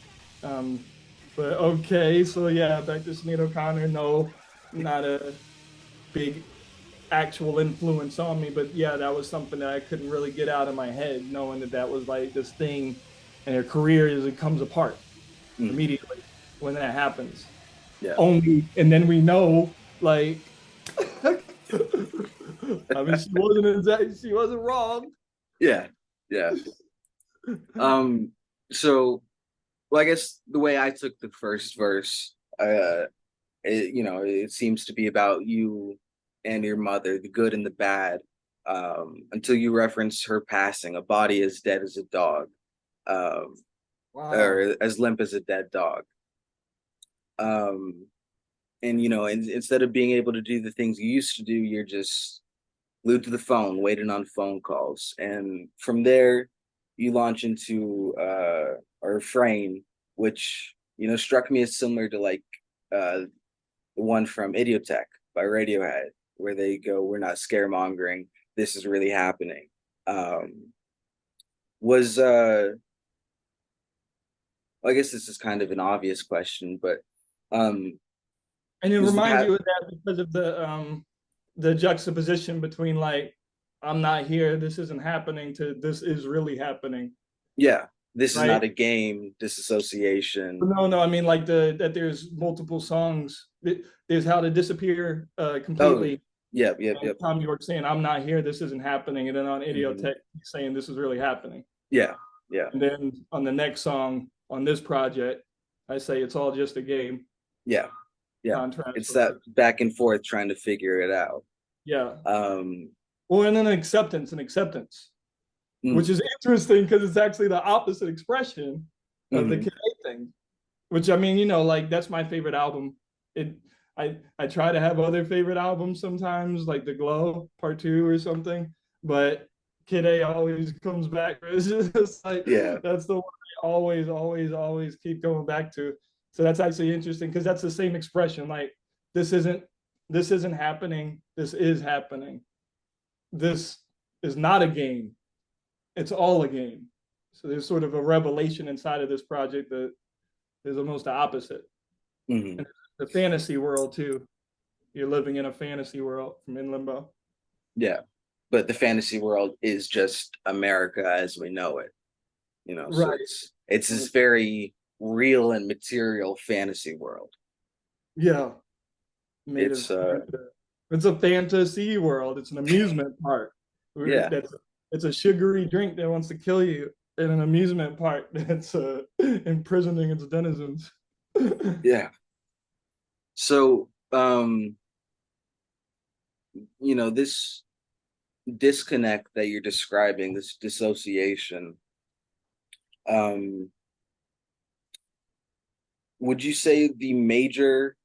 Speaker 2: But okay, so yeah, back to Sinead O'Connor. No, not a big actual influence on me, but yeah, that was something that I couldn't really get out of my head, knowing that was like this thing, and her career as it comes apart immediately when that happens.
Speaker 1: Yeah.
Speaker 2: Only, and then we know, like, I mean, she wasn't wrong.
Speaker 1: Yeah. Yeah. So, well, I guess the way I took the first verse, it seems to be about you and your mother, the good and the bad, until you reference her passing, a body as dead as a dog,
Speaker 2: Wow.
Speaker 1: or as limp as a dead dog. And instead of being able to do the things you used to do, you're just glued to the phone, waiting on phone calls. And from there, you launch into a refrain, which struck me as similar to like the one from Idiotech by Radiohead, where they go, "We're not scaremongering. This is really happening." Was I guess this is kind of an obvious question, but
Speaker 2: And it reminds you of that because of the juxtaposition between like, I'm not here, this isn't happening, to this is really happening.
Speaker 1: Yeah, this
Speaker 2: right?
Speaker 1: is not a game. Disassociation.
Speaker 2: No, I mean like that there's multiple songs. There's How to Disappear completely.
Speaker 1: Oh, yep.
Speaker 2: Tom York saying, "I'm not here, this isn't happening," and then on Idiotech saying, "This is really happening."
Speaker 1: Yeah.
Speaker 2: And then on the next song on this project, I say, "It's all just a game."
Speaker 1: Yeah. It's that back and forth trying to figure it out.
Speaker 2: Yeah. Well, and then acceptance, which is interesting because it's actually the opposite expression of the K.A. thing. Which, I mean, like that's my favorite album. I try to have other favorite albums sometimes, like The Glow Part 2 or something, but K.A. always comes back. It's just like, that's the one I always keep going back to. So that's actually interesting because that's the same expression. Like this isn't happening. This is happening. this is not a game. It's all a game. So there's sort of a revelation inside of this project that is almost the opposite.
Speaker 1: Mhm.
Speaker 2: And the fantasy world too. You're living in a fantasy world from In Limbo.
Speaker 1: Yeah, but the fantasy world is just America as we know it. So
Speaker 2: Right.
Speaker 1: it's this very real and material fantasy world.
Speaker 2: Yeah. Made
Speaker 1: It's
Speaker 2: of it's a fantasy world. It's an amusement park.
Speaker 1: Yeah.
Speaker 2: It's a sugary drink that wants to kill you in an amusement park that's imprisoning its denizens.
Speaker 1: Yeah. So this disconnect that you're describing, this dissociation, would you say the major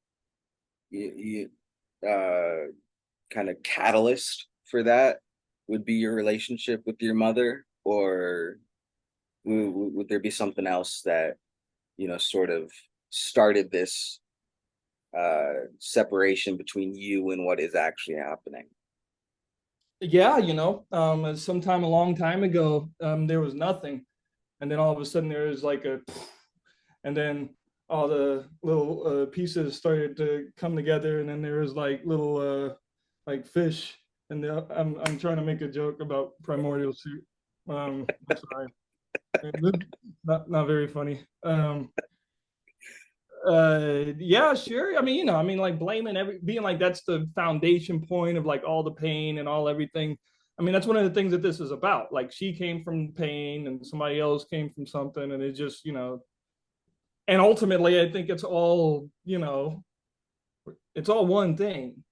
Speaker 1: kind of catalyst for that would be your relationship with your mother, or would there be something else that sort of started this separation between you and what is actually happening?
Speaker 2: Yeah, sometime a long time ago, there was nothing, and then all of a sudden there was like and then all the little pieces started to come together, and then there was like little like fish, and I'm trying to make a joke about primordial soup. I'm sorry, not very funny. Yeah, sure. I mean, like blaming being like that's the foundation point of like all the pain and all everything. I mean, that's one of the things that this is about. Like she came from pain and somebody else came from something, and it just, and ultimately I think it's all, it's all one thing.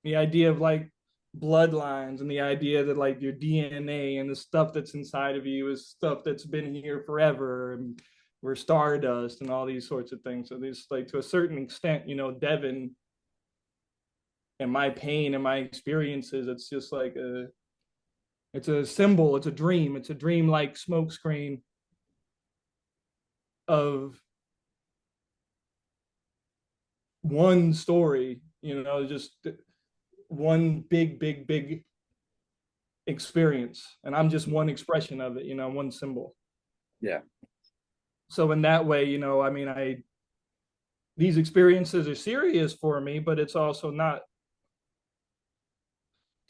Speaker 2: The idea of like bloodlines and the idea that like your DNA and the stuff that's inside of you is stuff that's been here forever, and we're stardust and all these sorts of things. So these, like, to a certain extent, Devyn and my pain and my experiences, it's just like it's a symbol, it's a dream like smokescreen of one story, just one big experience, and I'm just one expression of it, one symbol.
Speaker 1: Yeah.
Speaker 2: So in that way, I mean, these experiences are serious for me, but it's also not.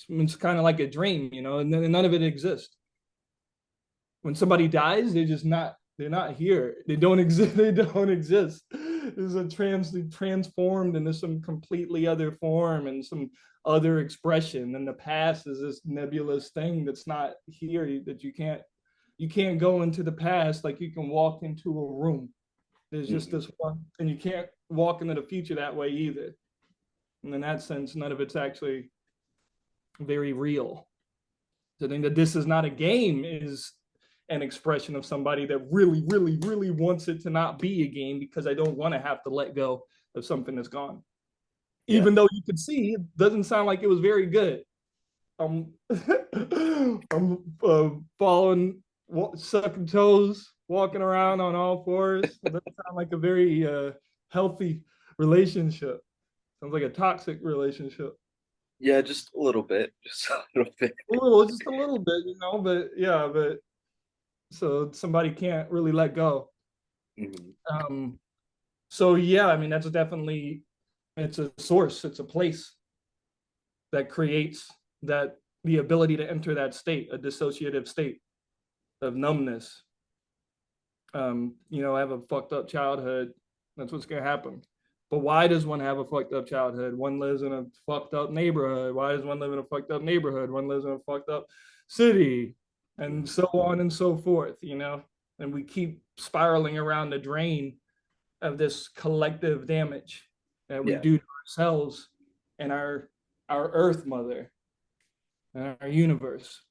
Speaker 2: It's kind of like a dream, and none of it exists. When somebody dies, they're not here. They don't exist. They don't exist. There's transformed into some completely other form and some other expression. And the past is this nebulous thing that's not here, that you can't go into the past like you can walk into a room. There's just this one, and you can't walk into the future that way either. And in that sense, none of it's actually very real. To think that this is not a game is an expression of somebody that really wants it to not be a game, because I don't want to have to let go of something that's gone. Yeah. Even though you could see, it doesn't sound like it was very good. I'm following, sucking toes, walking around on all fours. It doesn't sound like a very healthy relationship. Sounds like a toxic relationship.
Speaker 1: Yeah, just a little bit. Just a little bit.
Speaker 2: Just a little bit, but yeah, but so somebody can't really let go. Mm-hmm. So yeah, I mean, that's definitely, it's a source, it's a place that creates the ability to enter that state, a dissociative state of numbness. I have a fucked up childhood. That's what's gonna happen. But why does one have a fucked up childhood? One lives in a fucked up neighborhood. Why does one live in a fucked up neighborhood? One lives in a fucked up city, and so on and so forth, and we keep spiraling around the drain of this collective damage that we do to ourselves and our Earth Mother and our universe.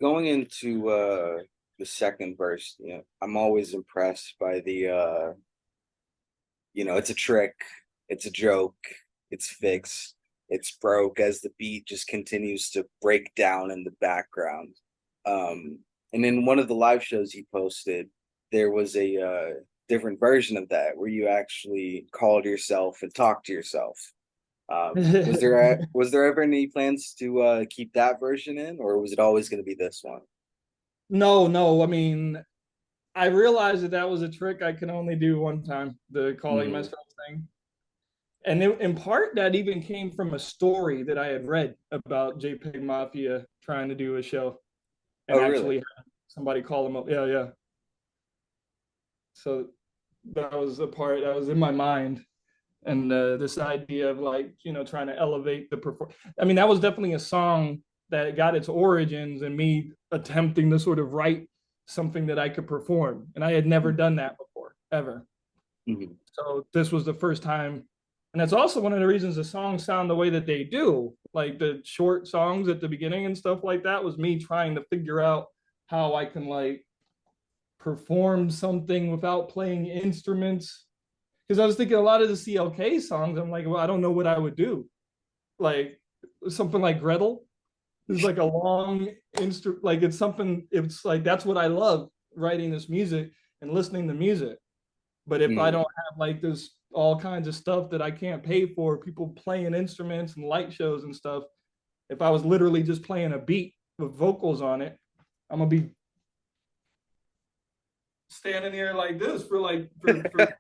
Speaker 1: Going into the second verse, I'm always impressed by the it's a trick, it's a joke, it's fixed, it's broke, as the beat just continues to break down in the background. And in one of the live shows you posted, there was a different version of that where you actually called yourself and talked to yourself. Was there ever any plans to keep that version in, or was it always going to be this one?
Speaker 2: No. I mean, I realized that that was a trick I can only do one time, the calling
Speaker 1: Mhm.
Speaker 2: myself thing. And in part, that even came from a story that I had read about JPEGMAFIA trying to do a show and
Speaker 1: Oh, really?
Speaker 2: actually had somebody call them up. Yeah, yeah. So that was the part that was in my mind. And this idea of like, trying to elevate the perform. I mean, that was definitely a song that got its origins in me attempting to sort of write something that I could perform. And I had never done that before, ever.
Speaker 1: Mhm.
Speaker 2: So this was the first time. And that's also one of the reasons the songs sound the way that they do. Like the short songs at the beginning and stuff like that was me trying to figure out how I can like perform something without playing instruments. Because I was thinking a lot of the CLK songs, I'm like, well, I don't know what I would do. Like something like Gretel is like a long instrument, like it's like that's what I love, writing this music and listening to music. But if I
Speaker 1: Mhm.
Speaker 2: don't have like this all kinds of stuff that I can't pay for, people playing instruments and light shows and stuff, if I was literally just playing a beat with vocals on it, I'm gonna be standing here like this for like for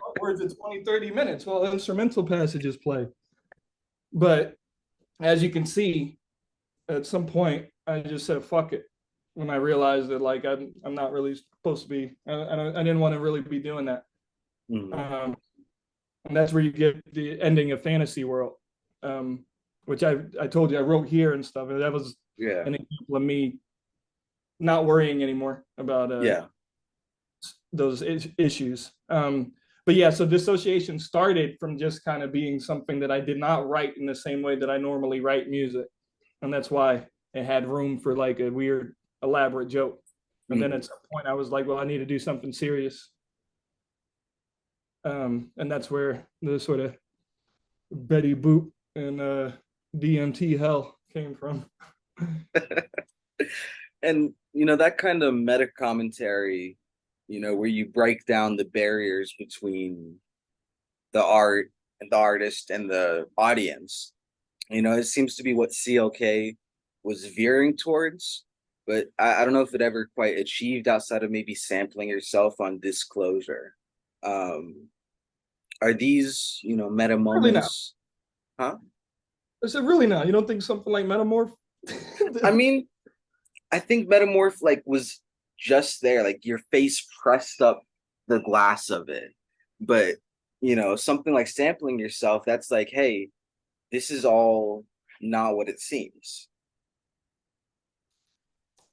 Speaker 2: upwards of 20, 30 minutes while instrumental passages play. But as you can see, at some point I just said fuck it when I realized that like I'm not really supposed to be. I didn't want to really be doing that.
Speaker 1: Mhm.
Speaker 2: And that's where you get the ending of Fantasy World, um, which I told you I wrote here and stuff. And that was
Speaker 1: Yeah.
Speaker 2: an example of me not worrying anymore about
Speaker 1: Yeah.
Speaker 2: those issues. But yeah, so dissociation started from just kind of being something that I did not write in the same way that I normally write music, and that's why it had room for like a weird, elaborate joke. And then
Speaker 1: Mhm.
Speaker 2: at some point, I was like, well, I need to do something serious. And that's where the sort of Betty Boop and DMT hell came from.
Speaker 1: And that kind of meta commentary, where you break down the barriers between the art and the artist and the audience. It seems to be what CLK was veering towards, but I don't know if it ever quite achieved outside of maybe sampling yourself on Disclosure. Um, are these, meta
Speaker 2: Really not.
Speaker 1: moments? Huh?
Speaker 2: I said, really not. You don't think something like Metamorph?
Speaker 1: I mean, I think Metamorph like was just there, like your face pressed up the glass of it. But something like sampling yourself, that's like, hey, this is all not what it seems.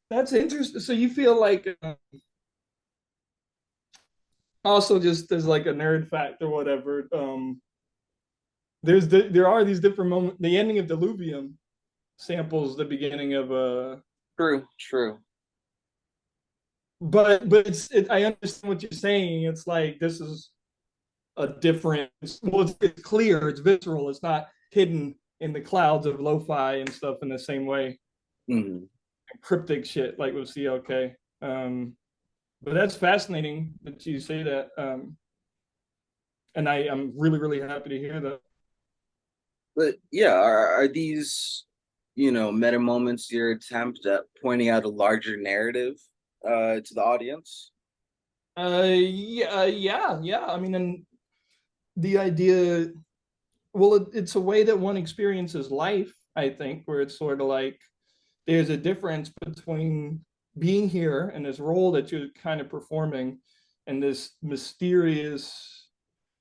Speaker 2: That's interesting. So you feel like also just as like a nerd fact or whatever. There are these different moments. The ending of Diluvium samples the beginning of
Speaker 1: True, true.
Speaker 2: but I understand what you're saying. It's like this is a different. Well, it's clear. It's visceral. It's not hidden in the clouds of lo-fi and stuff in the same way.
Speaker 1: Mhm.
Speaker 2: Cryptic shit like with CLK. But that's fascinating that you say that. And I'm really, really happy to hear that.
Speaker 1: But yeah, are these, meta moments your attempt at pointing out a larger narrative to the audience?
Speaker 2: Yeah. I mean, and the idea, well, it's a way that one experiences life, I think, where it's sort of like there's a difference between being here and this role that you're kind of performing and this mysterious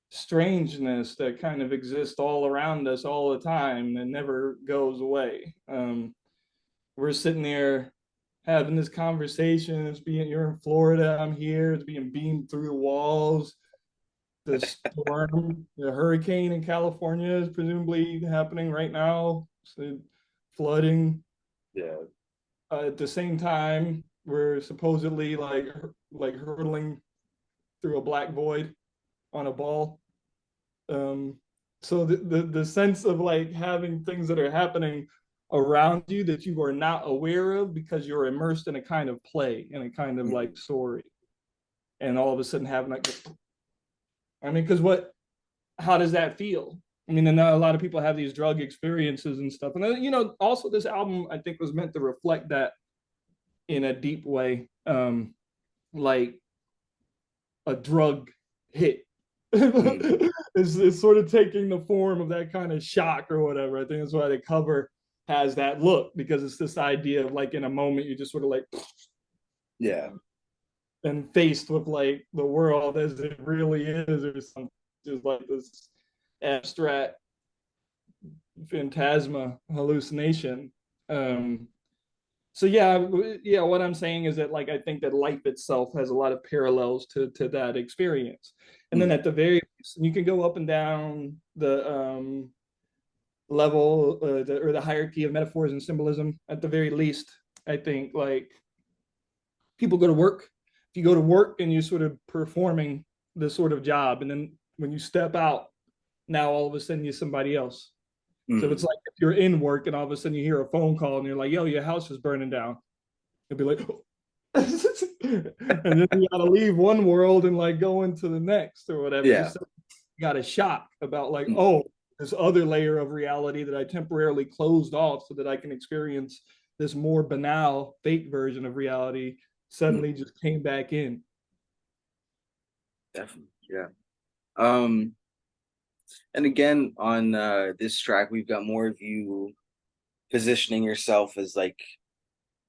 Speaker 2: strangeness that kind of exists all around us all the time and never goes away. We're sitting there having this conversation. It's being you're in Florida, I'm here. It's being beamed through the walls. The storm, the hurricane in California is presumably happening right now. So flooding.
Speaker 1: Yeah.
Speaker 2: At the same time, we're supposedly like hurtling through a black void on a ball. Um, so the sense of like having things that are happening around you that you are not aware of because you're immersed in a kind of play, in a kind of like
Speaker 1: Mhm.
Speaker 2: story, and all of a sudden having like, I mean, because how does that feel? I mean, and a lot of people have these drug experiences and stuff. And then, you know, also this album I think was meant to reflect that in a deep way, like a drug hit. It's sort of taking the form of that kind of shock or whatever. I think that's why the cover has that look, because it's this idea of like in a moment you just sort of like,
Speaker 1: yeah,
Speaker 2: and faced with like the world as it really is, or something, just like this abstract phantasma hallucination. So yeah, what I'm saying is that like I think that life itself has a lot of parallels to that experience. And then at the very least, you can go up and down the level or the hierarchy of metaphors and symbolism. At the very least, I think like people go to work. If you go to work and you're sort of performing this sort of job, and then when you step out, now all of a sudden you're somebody else. So it's like if you're in work and all of a sudden you hear a phone call and you're like, yo, your house is burning down. You'll be like, oh. And then you gotta leave one world and like go into the next or whatever.
Speaker 1: Yeah.
Speaker 2: So you got a shock about like, oh, this other layer of reality that I temporarily closed off so that I can experience this more banal fake version of reality suddenly just came back in.
Speaker 1: Definitely, yeah. And again, on this track, we've got more of you positioning yourself as like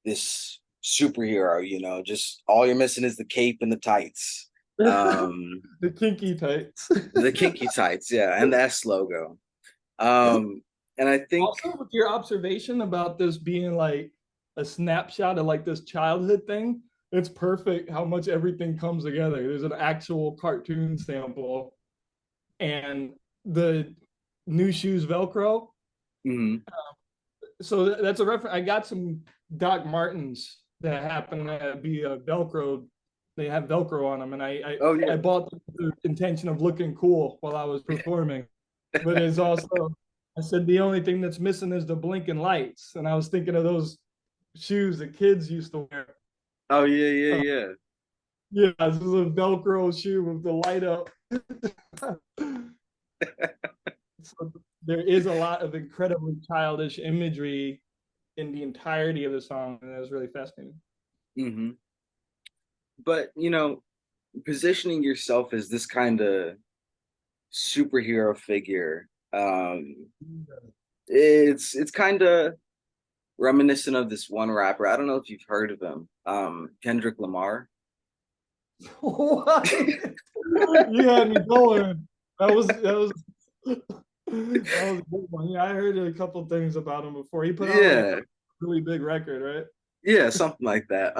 Speaker 1: this superhero, you know, just all you're missing is the cape and the tights.
Speaker 2: The kinky tights.
Speaker 1: The kinky tights, yeah, and the S logo. And I think
Speaker 2: also with your observation about this being like a snapshot of like this childhood thing, it's perfect how much everything comes together. There's an actual cartoon sample and the new shoes Velcro. So that's a reference. I got some Doc Martens that happen to be a Velcro. They have Velcro on them, and I bought them with the intention of looking cool while I was performing. But it's also, I said the only thing that's missing is the blinking lights, and I was thinking of those shoes that kids used to wear.
Speaker 1: Oh yeah.
Speaker 2: Yeah, this is a Velcro shoe with the light up. So there is a lot of incredibly childish imagery in the entirety of the song, and that was really fascinating.
Speaker 1: But you know, positioning yourself as this kind of superhero figure, it's kind of reminiscent of this one rapper. I don't know if you've heard of him, Kendrick Lamar.
Speaker 2: What? You had me going. That was a good one. Yeah, I heard a couple things about him before. He put out a really big record, right?
Speaker 1: Yeah, something like that.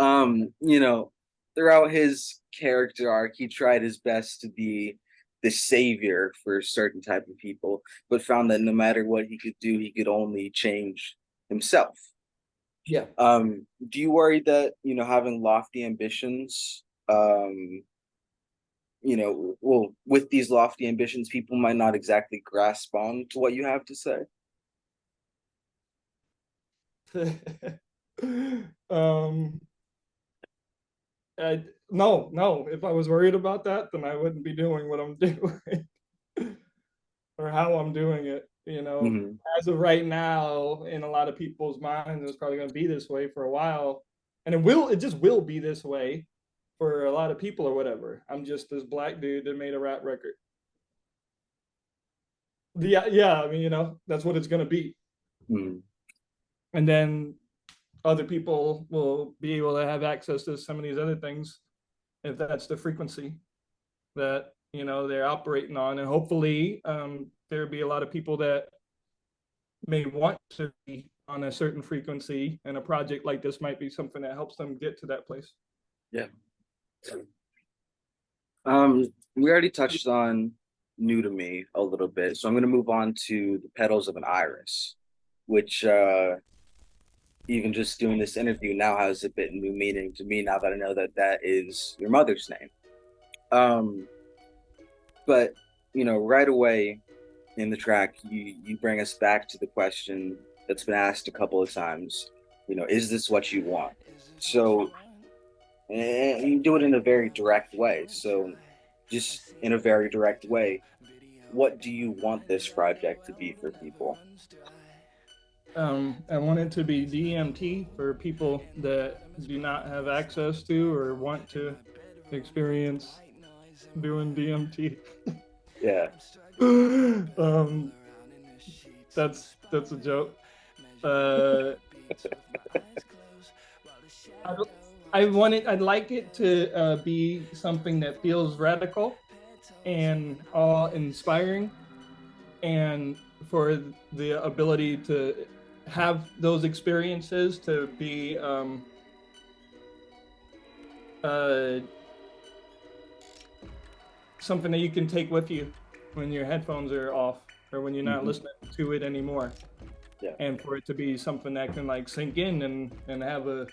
Speaker 1: You know, throughout his character arc, he tried his best to be the savior for a certain type of people, but found that no matter what he could do, he could only change himself.
Speaker 2: Yeah.
Speaker 1: Do you worry that, you know, having lofty ambitions, you know, well, with these lofty ambitions, people might not exactly grasp on to what you have to say?
Speaker 2: No. If I was worried about that, then I wouldn't be doing what I'm doing or how I'm doing it. You know, as of right now, in a lot of people's minds, it's probably going to be this way for a while, and it just will be this way for a lot of people or whatever. I'm just this black dude that made a rap record. Yeah. I mean, you know, that's what it's going to be. And then other people will be able to have access to some of these other things if that's the frequency that, you know, they're operating on. And hopefully there'll be a lot of people that may want to be on a certain frequency, and a project like this might be something that helps them get to that place.
Speaker 1: Yeah. We already touched on New to Me a little bit, so I'm going to move on to The Petals of an Iris, which even just doing this interview now has a bit new meaning to me now that I know that that is your mother's name. But, you know, right away in the track, you bring us back to the question that's been asked a couple of times, you know, is this what you want? So, and you do it in a very direct way. So just in a very direct way, what do you want this project to be for people?
Speaker 2: I want it to be DMT for people that do not have access to or want to experience doing DMT.
Speaker 1: Yeah.
Speaker 2: That's a joke. I'd like it to be something that feels radical and awe-inspiring, and for the ability to have those experiences to be something that you can take with you when your headphones are off or when you're not listening to it anymore.
Speaker 1: Yeah.
Speaker 2: And for it to be something that can like sink in and have an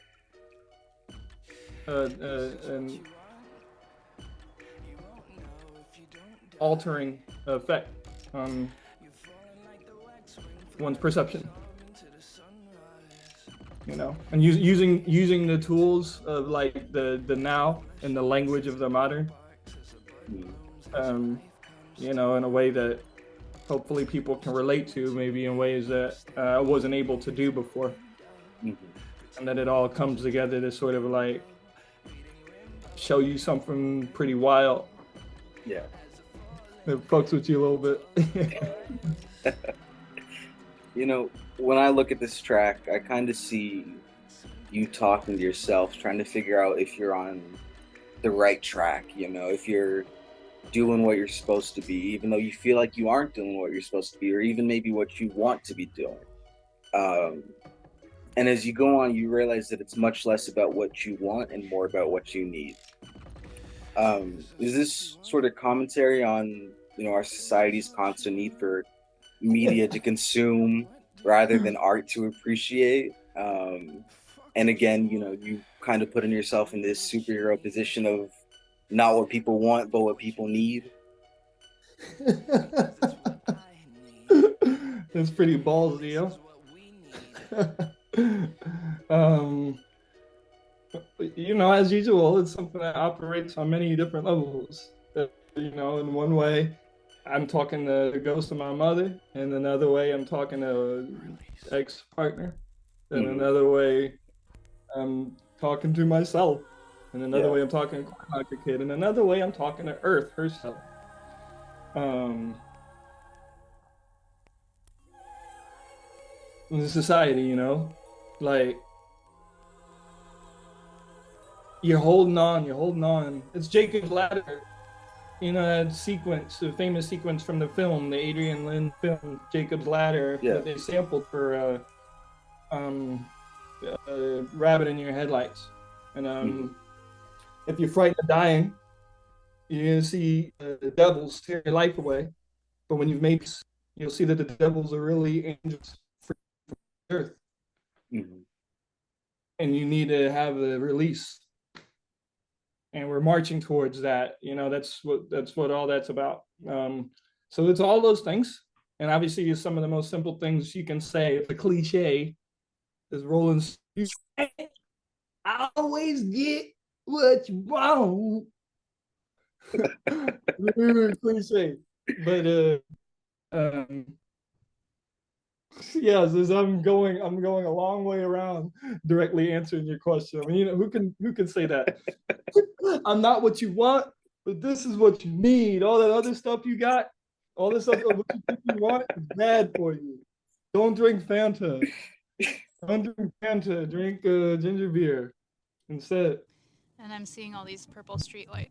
Speaker 2: altering effect on one's perception, you know, and using the tools of like the now and the language of the modern, you know, in a way that hopefully people can relate to, maybe in ways that I wasn't able to do before. And that it all comes together to sort of like show you something pretty wild.
Speaker 1: Yeah.
Speaker 2: It fucks with you a little bit.
Speaker 1: You know, when I look at this track, I kind of see you talking to yourself, trying to figure out if you're on the right track, you know, if you're doing what you're supposed to be, even though you feel like you aren't doing what you're supposed to be, or even maybe what you want to be doing. And as you go on, you realize that it's much less about what you want and more about what you need. Is this sort of commentary on, you know, our society's constant need for media to consume rather than art to appreciate? And again, you know, you kind of putting yourself in this superhero position of not what people want, but what people need.
Speaker 2: That's pretty ballsy, yo. You know, as usual, it's something that operates on many different levels. You know, in one way, I'm talking to the ghost of my mother, and another way, I'm talking to an ex-partner, and another way, I'm talking to myself, and another way, I'm talking to a kid, and another way, I'm talking to Earth herself. In society, you know, like you're holding on. It's Jacob's Ladder, you know, that sequence, the famous sequence from the film, the Adrian Lyne film, Jacob's Ladder, that they sampled for Rabbit in Your Headlights. And if you're frightened of dying, you're gonna see the devils tear your life away. But when you've made peace, you'll see that the devils are really angels from Earth. And you need to have a release. And we're marching towards that. You know, that's what all that's about. So it's all those things. And obviously it's some of the most simple things you can say. It's a cliche. Is rolling. I always get what you want. Cliche. But yeah, as I'm going a long way around directly answering your question. I mean, you know, who can say that? I'm not what you want, but this is what you need. All that other stuff you got, all this stuff what you think you want is bad for you. Don't drink Fanta. Don't drink Fanta. Drink ginger beer instead.
Speaker 5: And I'm seeing all these purple streetlights.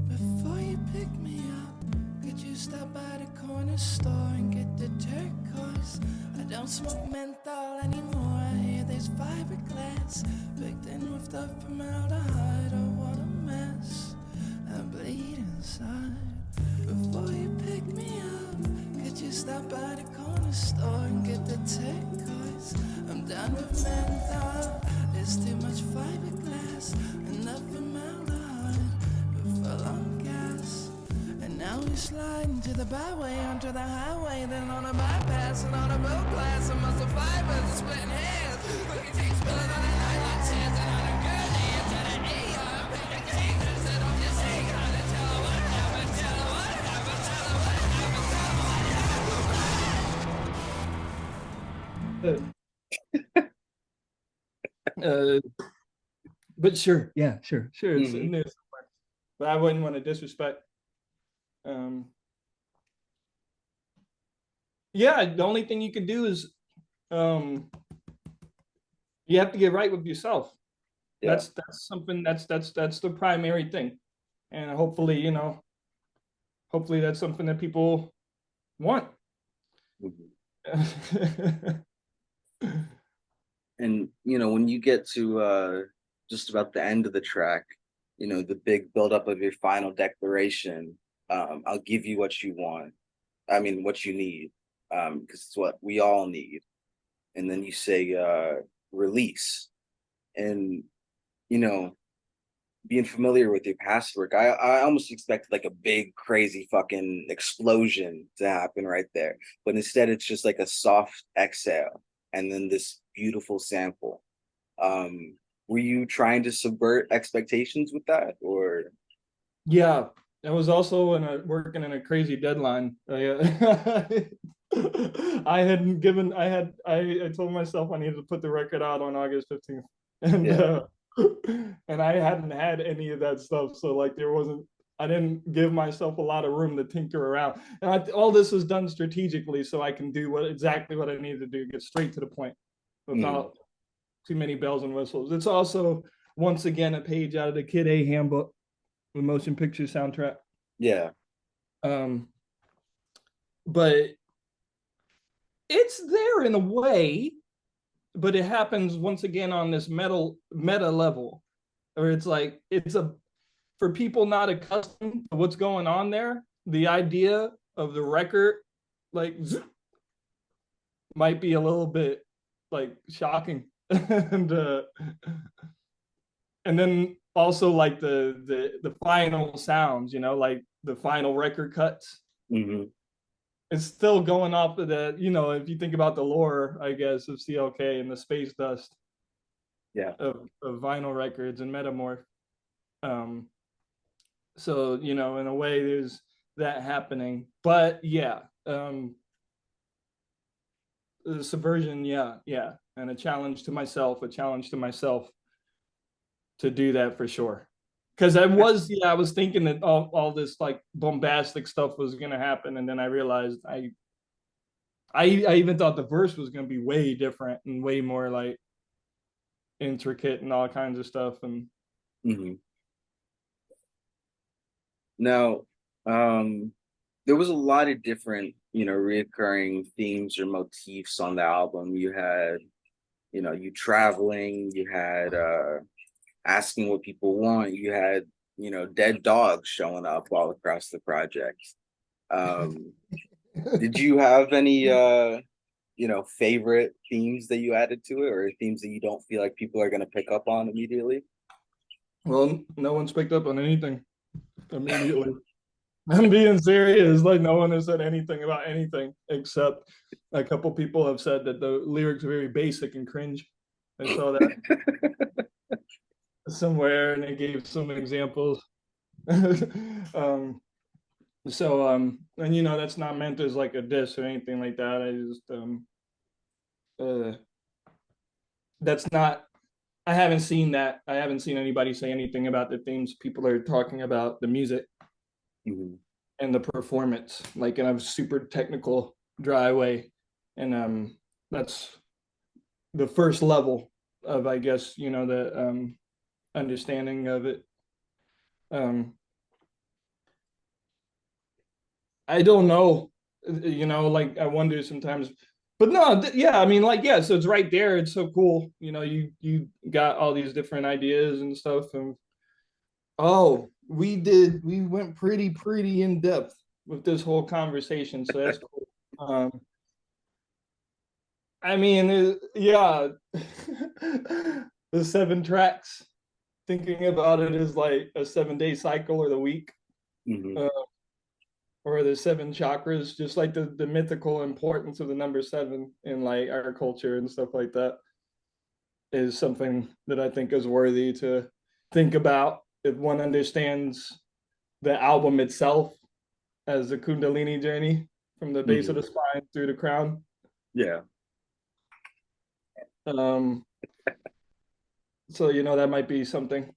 Speaker 6: Before you pick me up, could you stop by the corner store and get the turquoise? I don't smoke menthol anymore. I hear there's fiberglass baked in with the formaldehyde. Oh, what a mess. I bleed inside. Before you pick me up, could you stop by the corner store and get the turquoise? I'm done with menthol. There's too much fiberglass and the formaldehyde. Full on gas, and now we slide into the byway, onto the highway, then on a bypass and on a boat glass, and muscle fibers splitting hairs. We can take spilling on a nylon sands and on a good day into the AR. Pick a cake and set off your sing. How to tell her what happened, tell her what happened, tell her what happened, tell her what
Speaker 2: But sure, yeah, sure, it's
Speaker 1: Mhm.
Speaker 2: in there somewhere. But I wouldn't want to disrespect. Yeah, the only thing you can do is you have to get right with yourself.
Speaker 1: Yeah.
Speaker 2: That's something that's the primary thing. And hopefully, you know, hopefully that's something that people want.
Speaker 1: Mhm. And you know, when you get to just about the end of the track, you know, the big buildup of your final declaration, I'll give you what you want. I mean, what you need, because it's what we all need. And then you say release. And you know, being familiar with your past work, I almost expected like a big, crazy fucking explosion to happen right there. But instead, it's just like a soft exhale and then this beautiful sample. Were you trying to subvert expectations with that, or?
Speaker 2: Yeah, I was also working in a crazy deadline. I hadn't given. I told myself I needed to put the record out on August 15th, and
Speaker 1: Yeah.
Speaker 2: and I hadn't had any of that stuff. So like there wasn't. I didn't give myself a lot of room to tinker around. And all this was done strategically, so I can do exactly what I needed to do, get straight to the point, without too many bells and whistles. It's also once again a page out of the Kid A handbook, the motion picture soundtrack.
Speaker 1: Yeah.
Speaker 2: But it's there in a way, but it happens once again on this meta level, or it's like for people not accustomed to what's going on there, the idea of the record like might be a little bit like shocking. And then also like the final sounds, you know, like the final record cuts.
Speaker 1: Mm-hmm.
Speaker 2: It's still going off of the, you know, if you think about the lore, I guess, of CLK and the space dust,
Speaker 1: Yeah.
Speaker 2: of vinyl records and Metamorph. So, you know, in a way there's that happening. But yeah, the subversion, yeah. And a challenge to myself to do that for sure. Because I was thinking that all this like bombastic stuff was gonna happen, and then I realized I even thought the verse was gonna be way different and way more like intricate and all kinds of stuff. And
Speaker 1: now, there was a lot of different, you know, reoccurring themes or motifs on the album. You had, you know, you traveling, you had asking what people want, you had, you know, dead dogs showing up all across the project. Did you have any you know, favorite themes that you added to it, or themes that you don't feel like people are going to pick up on immediately?
Speaker 2: well, no one's picked up on anything immediately. I'm being serious. Like no one has said anything about anything, except a couple people have said that the lyrics are very basic and cringe. I saw that somewhere, and they gave some examples. And you know, that's not meant as like a diss or anything like that. I just that's not. I haven't seen that. I haven't seen anybody say anything about the themes. People are talking about the music and the performance, like in a super technical, dry way, and that's the first level of, I guess, you know, the understanding of it. I don't know, you know, like I wonder sometimes, but no, yeah, I mean, like, yeah, so it's right there. It's so cool, you know. You got all these different ideas and stuff, and we went pretty in depth with this whole conversation, so that's cool. I mean, yeah, the 7 tracks. Thinking about it as like a 7-day cycle or the week, or the 7 chakras, just like the mythical importance of the number 7 in like our culture and stuff like that is something that I think is worthy to think about if one understands the album itself as the Kundalini journey from the base of the spine through the crown.
Speaker 1: Yeah.
Speaker 2: So that might be something.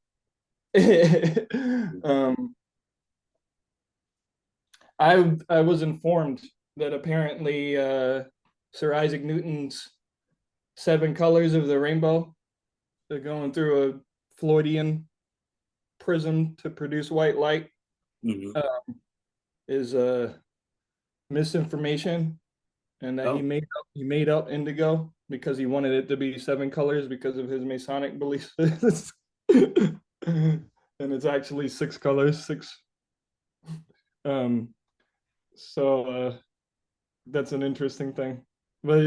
Speaker 2: I was informed that apparently Sir Isaac Newton's 7 colors of the rainbow, they're going through a Floydian prism to produce white light, is misinformation, and that he made up indigo because he wanted it to be 7 colors because of his Masonic beliefs. And it's actually 6 colors, 6. So that's an interesting thing. But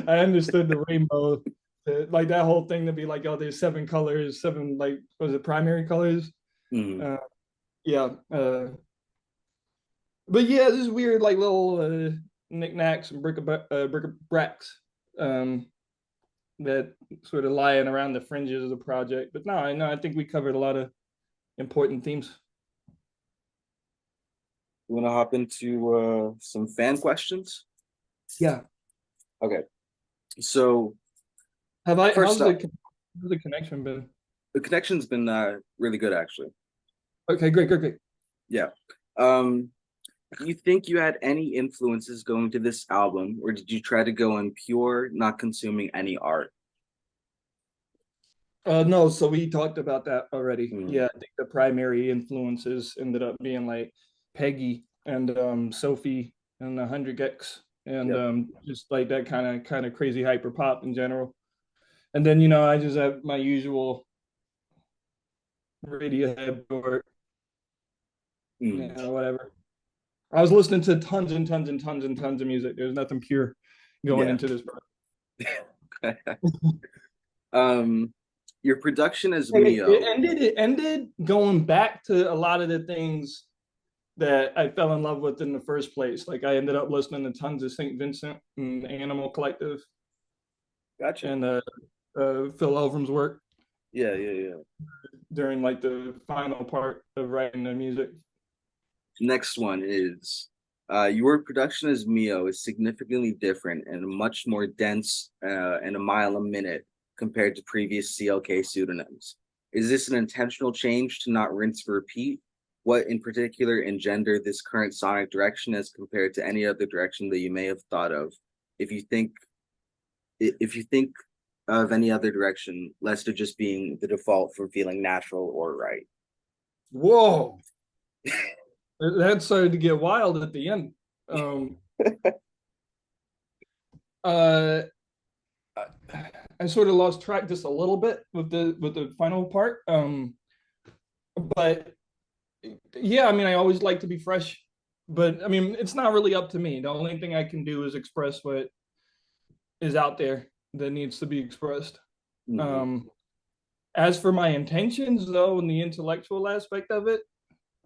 Speaker 2: I understood the rainbow, like that whole thing to be like, oh, there's 7 colors, 7, like, was it primary colors? Yeah. But yeah, this weird like little knickknacks and bric-a-bracs that sort of lying around the fringes of the project. But no, I think we covered a lot of important themes.
Speaker 1: You want to hop into some fan questions?
Speaker 2: Yeah.
Speaker 1: Okay. So
Speaker 2: how's the connection been?
Speaker 1: the connection's been really good, actually.
Speaker 2: Okay, great.
Speaker 1: Yeah. Do you think you had any influences going to this album, or did you try to go in pure, not consuming any art?
Speaker 2: No, so we talked about that already.
Speaker 1: Mm.
Speaker 2: Yeah, I think the primary influences ended up being like Peggy and Sophie and the 100 Gecs and just like that kind of crazy hyper pop in general. And then I just have my usual Radiohead or whatever. I was listening to tons and tons and tons and tons of music. There's nothing pure going into this project.
Speaker 1: Your production as Me Oh.
Speaker 2: It ended going back to a lot of the things that I fell in love with in the first place. Like I ended up listening to tons of St. Vincent and Animal Collective.
Speaker 1: Gotcha.
Speaker 2: And Phil Elverum's work.
Speaker 1: Yeah.
Speaker 2: During like the final part of writing the music.
Speaker 1: Next one is your production as Me Oh is significantly different and much more dense and a mile a minute compared to previous CLK pseudonyms. Is this an intentional change to not rinse and repeat? What in particular engendered this current sonic direction as compared to any other direction that you may have thought of? If you think of any other direction, lest of just being the default from feeling natural or right.
Speaker 2: Whoa. That started to get wild at the end. I sort of lost track just a little bit with the final part. But yeah, I mean, I always like to be fresh, but I mean, it's not really up to me. The only thing I can do is express what is out there that needs to be expressed. As for my intentions, though, and the intellectual aspect of it,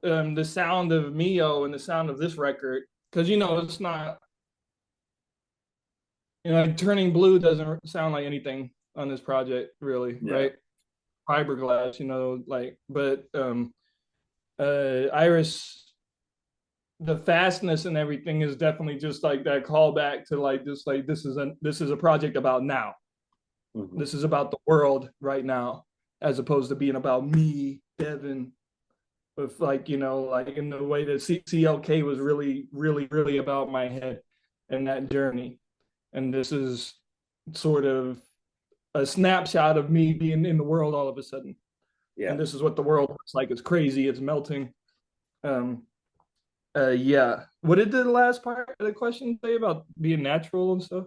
Speaker 2: the sound of Me Oh and the sound of this record, because it's not, like Turning Blue doesn't sound like anything on this project, really, right? Fiberglass, but Iris, the fastness and everything is definitely just like that callback to like this is a project about now. This is about the world right now, as opposed to being about me, Devyn, with like in the way that CLK was really, really, really about my head and that journey. And this is sort of a snapshot of me being in the world all of a sudden. Yeah. And this is what the world looks like. It's crazy. It's melting. Yeah. What did the last part of the question say about being natural and stuff?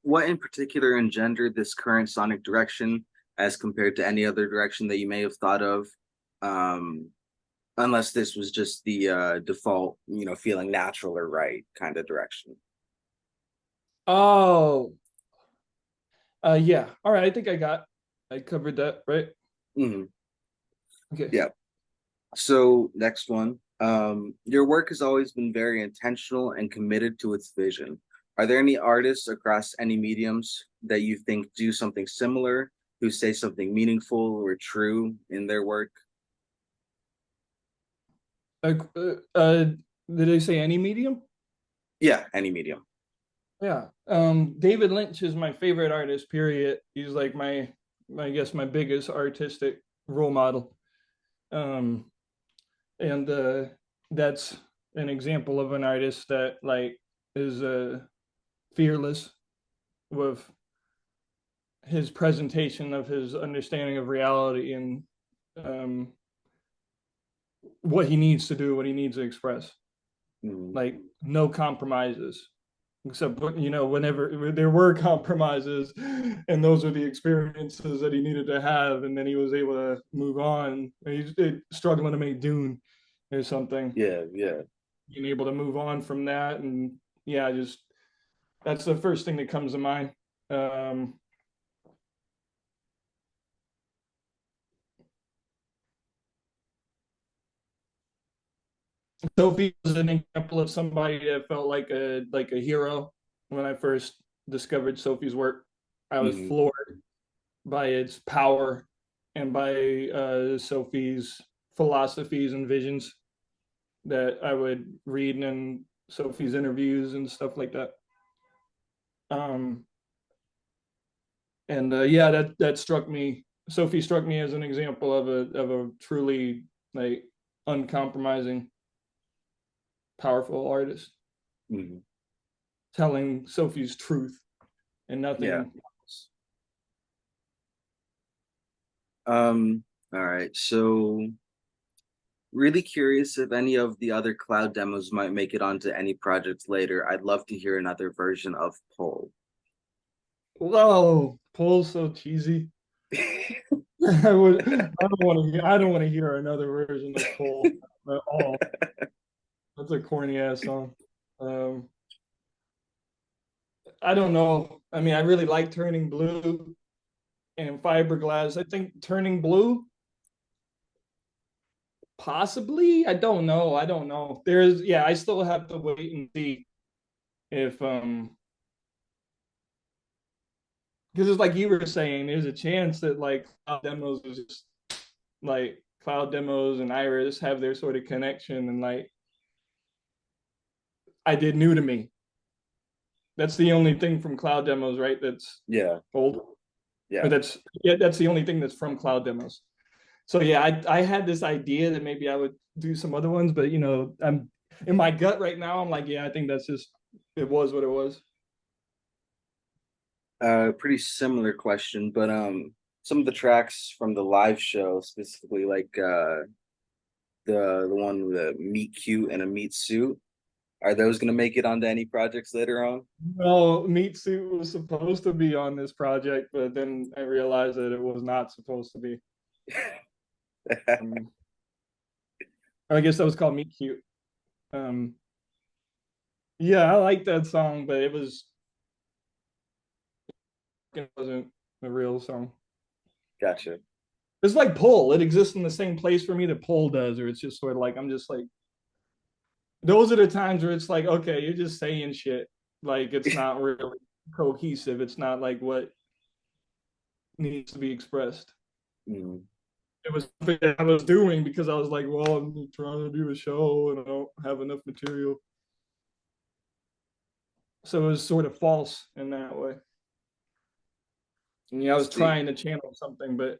Speaker 1: What in particular engendered this current sonic direction as compared to any other direction that you may have thought of? Unless this was just the default, feeling natural or right kind of direction.
Speaker 2: Oh, yeah. All right. I think I covered that, right?
Speaker 1: Mm-hmm.
Speaker 2: Okay.
Speaker 1: Yeah. So next one, Your work has always been very intentional and committed to its vision. Are there any artists across any mediums that you think do something similar, who say something meaningful or true in their work?
Speaker 2: Uh, uh, did they say any medium?
Speaker 1: Yeah, any medium.
Speaker 2: Yeah. David Lynch is my favorite artist, period. He's like I guess my biggest artistic role model. Um, and that's an example of an artist that like is fearless with his presentation of his understanding of reality and um, what he needs to do, what he needs to express.
Speaker 1: Mhm.
Speaker 2: Like no compromises, except whenever there were compromises, and those are the experiences that he needed to have, and then he was able to move on. He's struggling to make Dune or something,
Speaker 1: Yeah, yeah.
Speaker 2: being able to move on from that, and yeah, just that's the first thing that comes to mind. um Sophie was an example of somebody that felt like a hero when I first discovered Sophie's work. I was
Speaker 1: Mhm.
Speaker 2: floored by its power and by Sophie's philosophies and visions that I would read in Sophie's interviews and stuff like that. Um, and yeah, that struck me. Sophie struck me as an example of a truly like uncompromising, powerful artist,
Speaker 1: Mhm.
Speaker 2: telling Sophie's truth and
Speaker 1: Yeah.
Speaker 2: nothing else.
Speaker 1: All right. So really curious if any of the other cloud demos might make it onto any projects later. I'd love to hear another version of Pole.
Speaker 2: Whoa, Paul's so cheesy. I don't want to hear another version of Paul at all. That's a corny ass song. Um, I don't know. I mean, I really like Turning Blue and Fiberglass. I think Turning Blue, possibly. I don't know. I don't know. Yeah, I still have to wait and see if because it's like you were saying, there's a chance that like cloud demos is just like cloud demos and Iris have their sort of connection, and like I did New to Me. That's the only thing from cloud demos, right? That's
Speaker 1: Yeah,
Speaker 2: old. Or
Speaker 1: yeah.
Speaker 2: that's the only thing that's from cloud demos. So yeah, I had this idea that maybe I would do some other ones, but I'm in my gut right now. I'm like, yeah, I think that's just it was what it was.
Speaker 1: Pretty similar question, but some of the tracks from the live show, specifically like the one with a meat cute and a meat suit, are those gonna make it onto any projects later on?
Speaker 2: No, Meat Suit was supposed to be on this project, but then I realized that it was not supposed to be. Um, I guess that was called Meat Cute. Um, yeah, I like that song, but it wasn't a real song.
Speaker 1: Gotcha.
Speaker 2: It's like Pull. It exists in the same place for me that Pull does, or it's just sort of like I'm just like those are the times where it's like, okay, you're just saying shit. Like it's not really cohesive. It's not like what needs to be expressed.
Speaker 1: Mm,
Speaker 2: It was something that I was doing because I was like, well, I'm trying to do a show and I don't have enough material. So it was sort of false in that way. And yeah, I was
Speaker 1: see,
Speaker 2: trying to channel something, but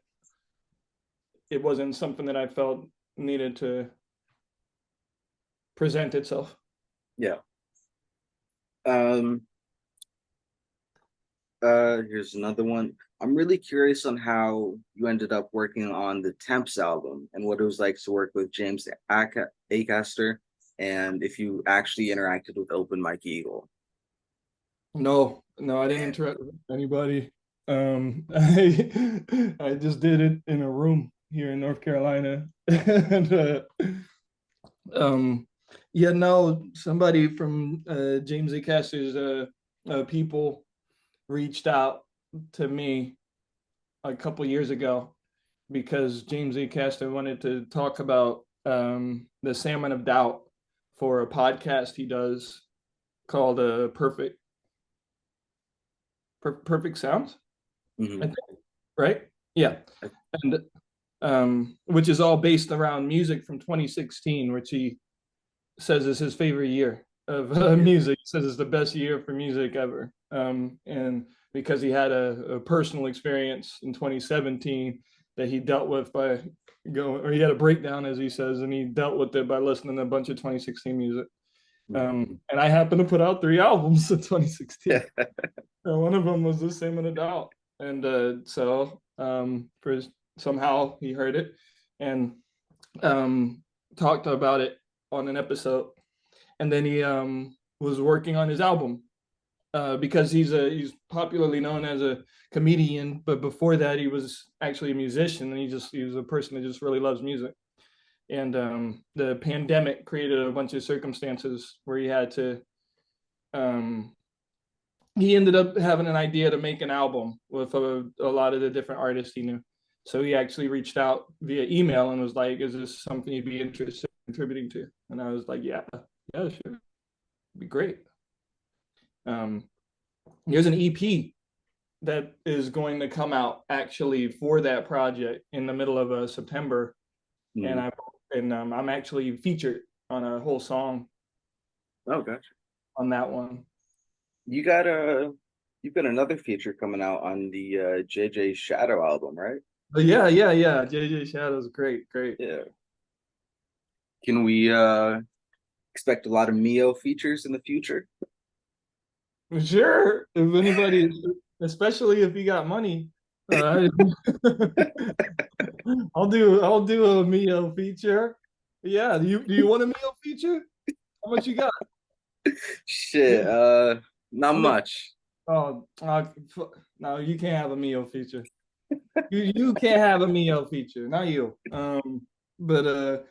Speaker 2: it wasn't something that I felt needed to present itself.
Speaker 1: yeah. Um, Here's another one. I'm really curious on how you ended up working on the Temps album and what it was like to work with James Acaster, and if you actually interacted with Open Mike Eagle.
Speaker 2: No, no, I didn't interact with anybody. I just did it in a room here in North Carolina, and um, yeah, no, somebody from James A. Caster's people reached out to me a couple years ago because James A. Caster wanted to talk about the Salmon of Doubt for a podcast he does called Perfect Sounds, I think, right? Yeah. And which is all based around music from 2016, which he says is his favorite year of music. He says it's the best year for music ever. And because he had a personal experience in 2017 that he dealt with by going, or he had a breakdown, as he says, and he dealt with it by listening to a bunch of 2016 music. And I happened to put out 3 albums in 2016. And one of them was The Salmon of Doubt. And so somehow he heard it and talked about it on an episode. And then he was working on his album because he's popularly known as a comedian, but before that he was actually a musician, and he was a person that just really loves music. And the pandemic created a bunch of circumstances where he had to he ended up having an idea to make an album with a lot of the different artists he knew. So he actually reached out via email and was like, is this something you'd be interested in contributing to? And I was like, yeah, sure. It'd be great. There's an EP that is going to come out actually for that project in the middle of September. And I'm actually featured on a whole song.
Speaker 1: Oh, gotcha.
Speaker 2: On that one.
Speaker 1: You've got another feature coming out on the JJ Shadow album, right?
Speaker 2: Yeah. JJ Shadow's great.
Speaker 1: Yeah. Can we expect a lot of Me Oh features in the future?
Speaker 2: Sure. If anybody, especially if you got money, I'll do a Me Oh feature. Yeah. Do you want a Me Oh feature? How much you got?
Speaker 1: Shit. Not much.
Speaker 2: Oh, no, you can't have a Me Oh feature. You can't have a Me Oh feature, not you. But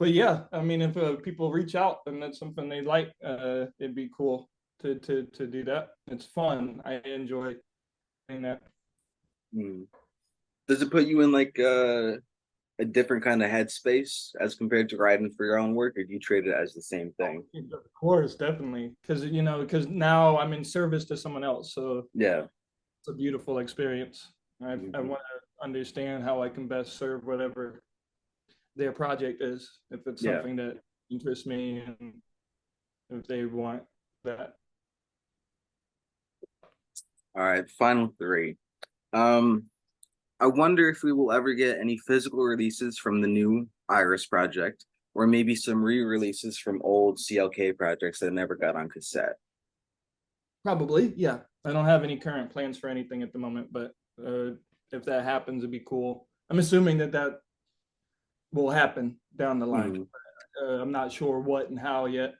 Speaker 2: yeah, I mean, if people reach out and that's something they like, it'd be cool to do that. It's fun. I enjoy doing that.
Speaker 1: Does it put you in like a different kind of headspace as compared to writing for your own work, or do you treat it as the same thing?
Speaker 2: Of course, definitely, because now I'm in service to someone else, so
Speaker 1: yeah,
Speaker 2: it's a beautiful experience. I want to understand how I can best serve whatever their project is, if it's something that interests me and if they want that.
Speaker 1: All right, final 3. I wonder if we will ever get any physical releases from the new Iris project, or maybe some re-releases from old CLK projects that never got on cassette.
Speaker 2: Probably, yeah. I don't have any current plans for anything at the moment, but if that happens, it'd be cool. I'm assuming that will happen down the line. I'm not sure what and how yet.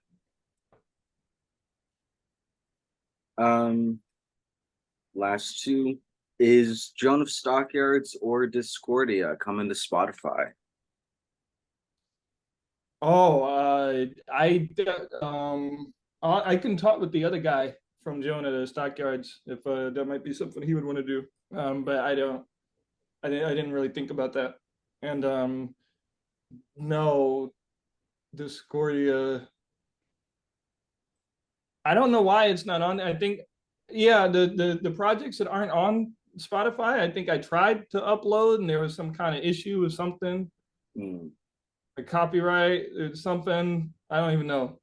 Speaker 1: Last 2. Is Joan of Stockyards or Discordia coming to Spotify?
Speaker 2: Oh, I can talk with the other guy from Joan of Stockyards if that might be something he would want to do. But I didn't really think about that. And no, Discordia. I don't know why it's not on. I think, yeah, the projects that aren't on Spotify, I think I tried to upload and there was some kind of issue with something, a copyright or something. I don't even know,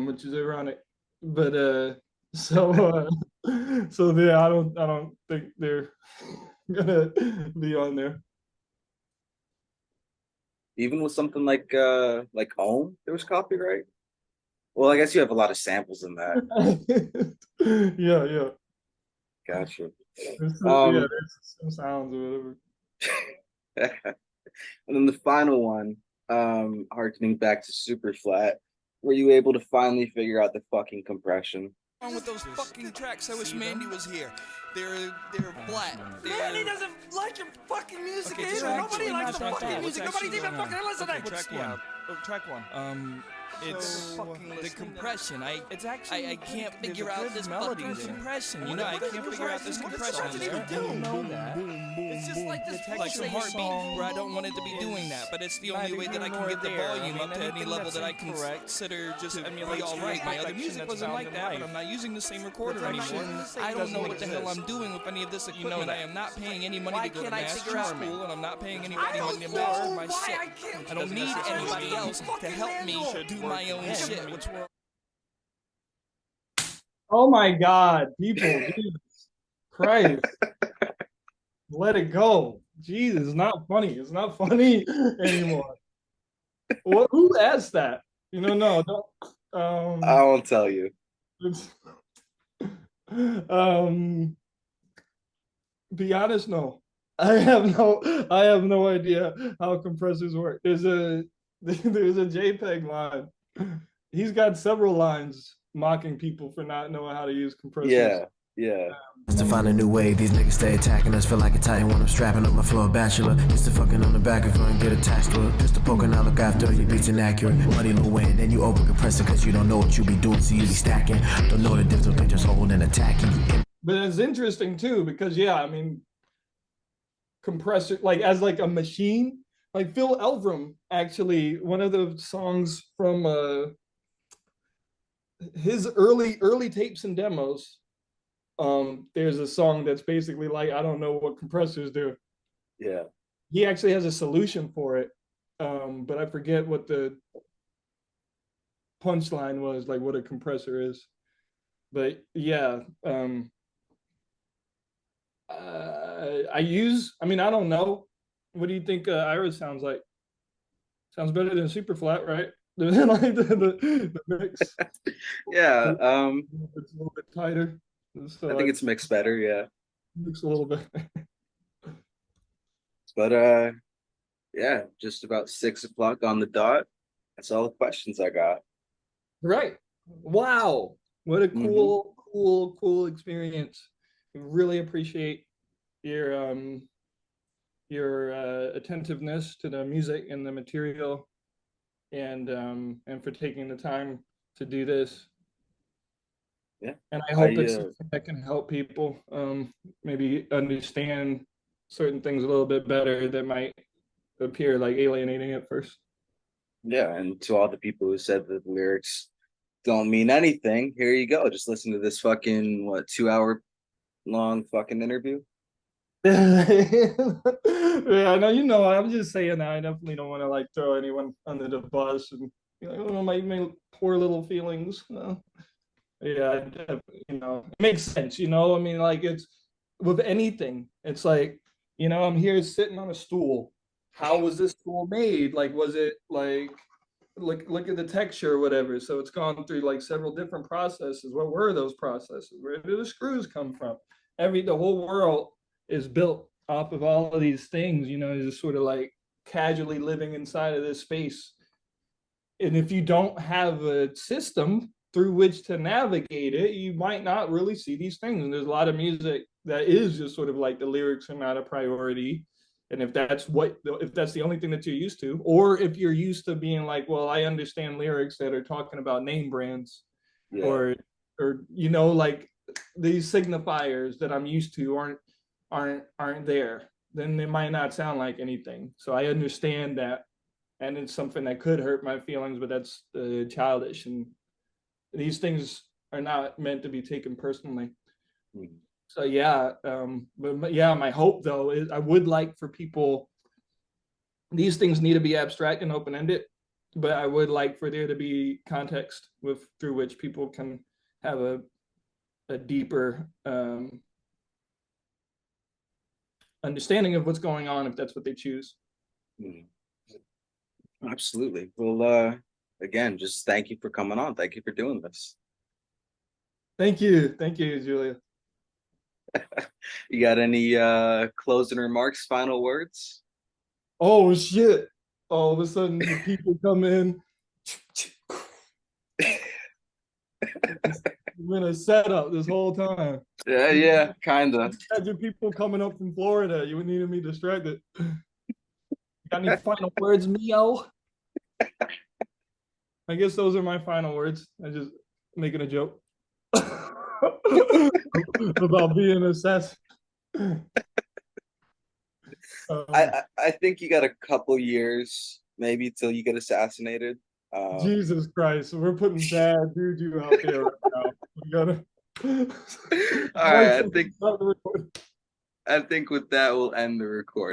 Speaker 2: which is ironic. But so yeah, I don't think they're gonna be on there.
Speaker 1: Even with something like Home, there was copyright. Well, I guess you have a lot of samples in that.
Speaker 2: Yeah.
Speaker 1: Gotcha.
Speaker 2: There's some sounds or
Speaker 1: whatever. And then the final one, harkening back to Super Flat, were you able to finally figure out the fucking compression?
Speaker 7: With those fucking tracks, I wish Mandy was here. They're flat.
Speaker 6: Mandy doesn't like your fucking music either. Nobody likes the fucking music. Nobody's even fucking listening.
Speaker 7: Track one. It's the compression. I can't figure out this fucking compression. You know, I can't figure out this compression.
Speaker 2: It's
Speaker 7: just like this, like some heartbeat where I don't want it to be doing that, but it's the only way that I can get the volume up to any level that I can consider just be all right. My other music wasn't like that, but I'm not using the same recorder anymore. I don't know what the hell I'm doing with any of this equipment. I am not paying any money to go to master school, and I'm not paying any money to master my shit. I don't need anybody else to help me do my own shit.
Speaker 2: Oh my God, people, Jesus Christ. Let it go. Jesus, it's not funny. It's not funny anymore. Who asked that? You know, no, don't.
Speaker 1: I won't tell you.
Speaker 2: Be honest, no. I have no idea how compressors work. There's a JPEG line. He's got several lines mocking people for not knowing how to use compressors.
Speaker 1: Yeah.
Speaker 8: Just to find a new way, these niggas stay attacking us. Feel like a titan when I'm strapping up my floor bachelor. Just to fucking on the back if I can get attached to it. Just to poking out look after your beats inaccurate. Muddy low end, then you over compressing cause you don't know what you be doing, so you be stacking. Don't know the difference between just holding and attacking.
Speaker 2: But it's interesting too, because yeah, I mean, compressor, like as like a machine, like Phil Elverum, actually, one of the songs from his early tapes and demos, there's a song that's basically like, I don't know what compressors do.
Speaker 1: Yeah.
Speaker 2: He actually has a solution for it, but I forget what the punchline was, like what a compressor is. But yeah, I don't know. What do you think Iris sounds like? Sounds better than super flat, right? Like the mix.
Speaker 1: Yeah.
Speaker 2: It's a little bit tighter. So
Speaker 1: I think it's mixed better, yeah.
Speaker 2: Mix a little bit.
Speaker 1: But yeah, just about 6 o'clock on the dot. That's all the questions I got.
Speaker 2: Right. Wow. What a cool experience. Really appreciate your attentiveness to the music and the material, and for taking the time to do this.
Speaker 1: Yeah.
Speaker 2: And I hope it's something that can help people maybe understand certain things a little bit better that might appear like alienating at first.
Speaker 1: Yeah, and to all the people who said that the lyrics don't mean anything, here you go. Just listen to this fucking 2-hour long fucking interview.
Speaker 2: Yeah, no, I'm just saying that I definitely don't want to like throw anyone under the bus and my poor little feelings. Yeah, it makes sense. I mean, like it's with anything. It's like, I'm here sitting on a stool. How was this stool made? Like, was it like, look at the texture or whatever. So it's gone through like several different processes. What were those processes? Where did the screws come from? The whole world is built off of all of these things, just sort of like casually living inside of this space. And if you don't have a system through which to navigate it, you might not really see these things. And there's a lot of music that is just sort of like the lyrics are not a priority. And if that's the only thing that you're used to, or if you're used to being like, well, I understand lyrics that are talking about name brands, or like these signifiers that I'm used to aren't there, then it might not sound like anything. So I understand that, and it's something that could hurt my feelings, but that's childish, and these things are not meant to be taken personally. So yeah, but yeah, my hope though is I would like for people, these things need to be abstract and open-ended, but I would like for there to be context through which people can have a deeper understanding of what's going on if that's what they choose.
Speaker 1: Absolutely. Well, again, just thank you for coming on. Thank you for doing this.
Speaker 2: Thank you, Julia.
Speaker 1: You got any closing remarks, final words?
Speaker 2: Oh shit, all of a sudden the people come in. It's been a setup this whole time.
Speaker 1: Yeah, kind of.
Speaker 2: Imagine people coming up from Florida. You needed me distracted. Got any final words, Mio? I guess those are my final words. I just making a joke about being an assassin.
Speaker 1: I think you got a couple years maybe till you get assassinated.
Speaker 2: Jesus Christ, we're putting bad juju out there right now. We gotta.
Speaker 1: All right, I think with that we'll end the record.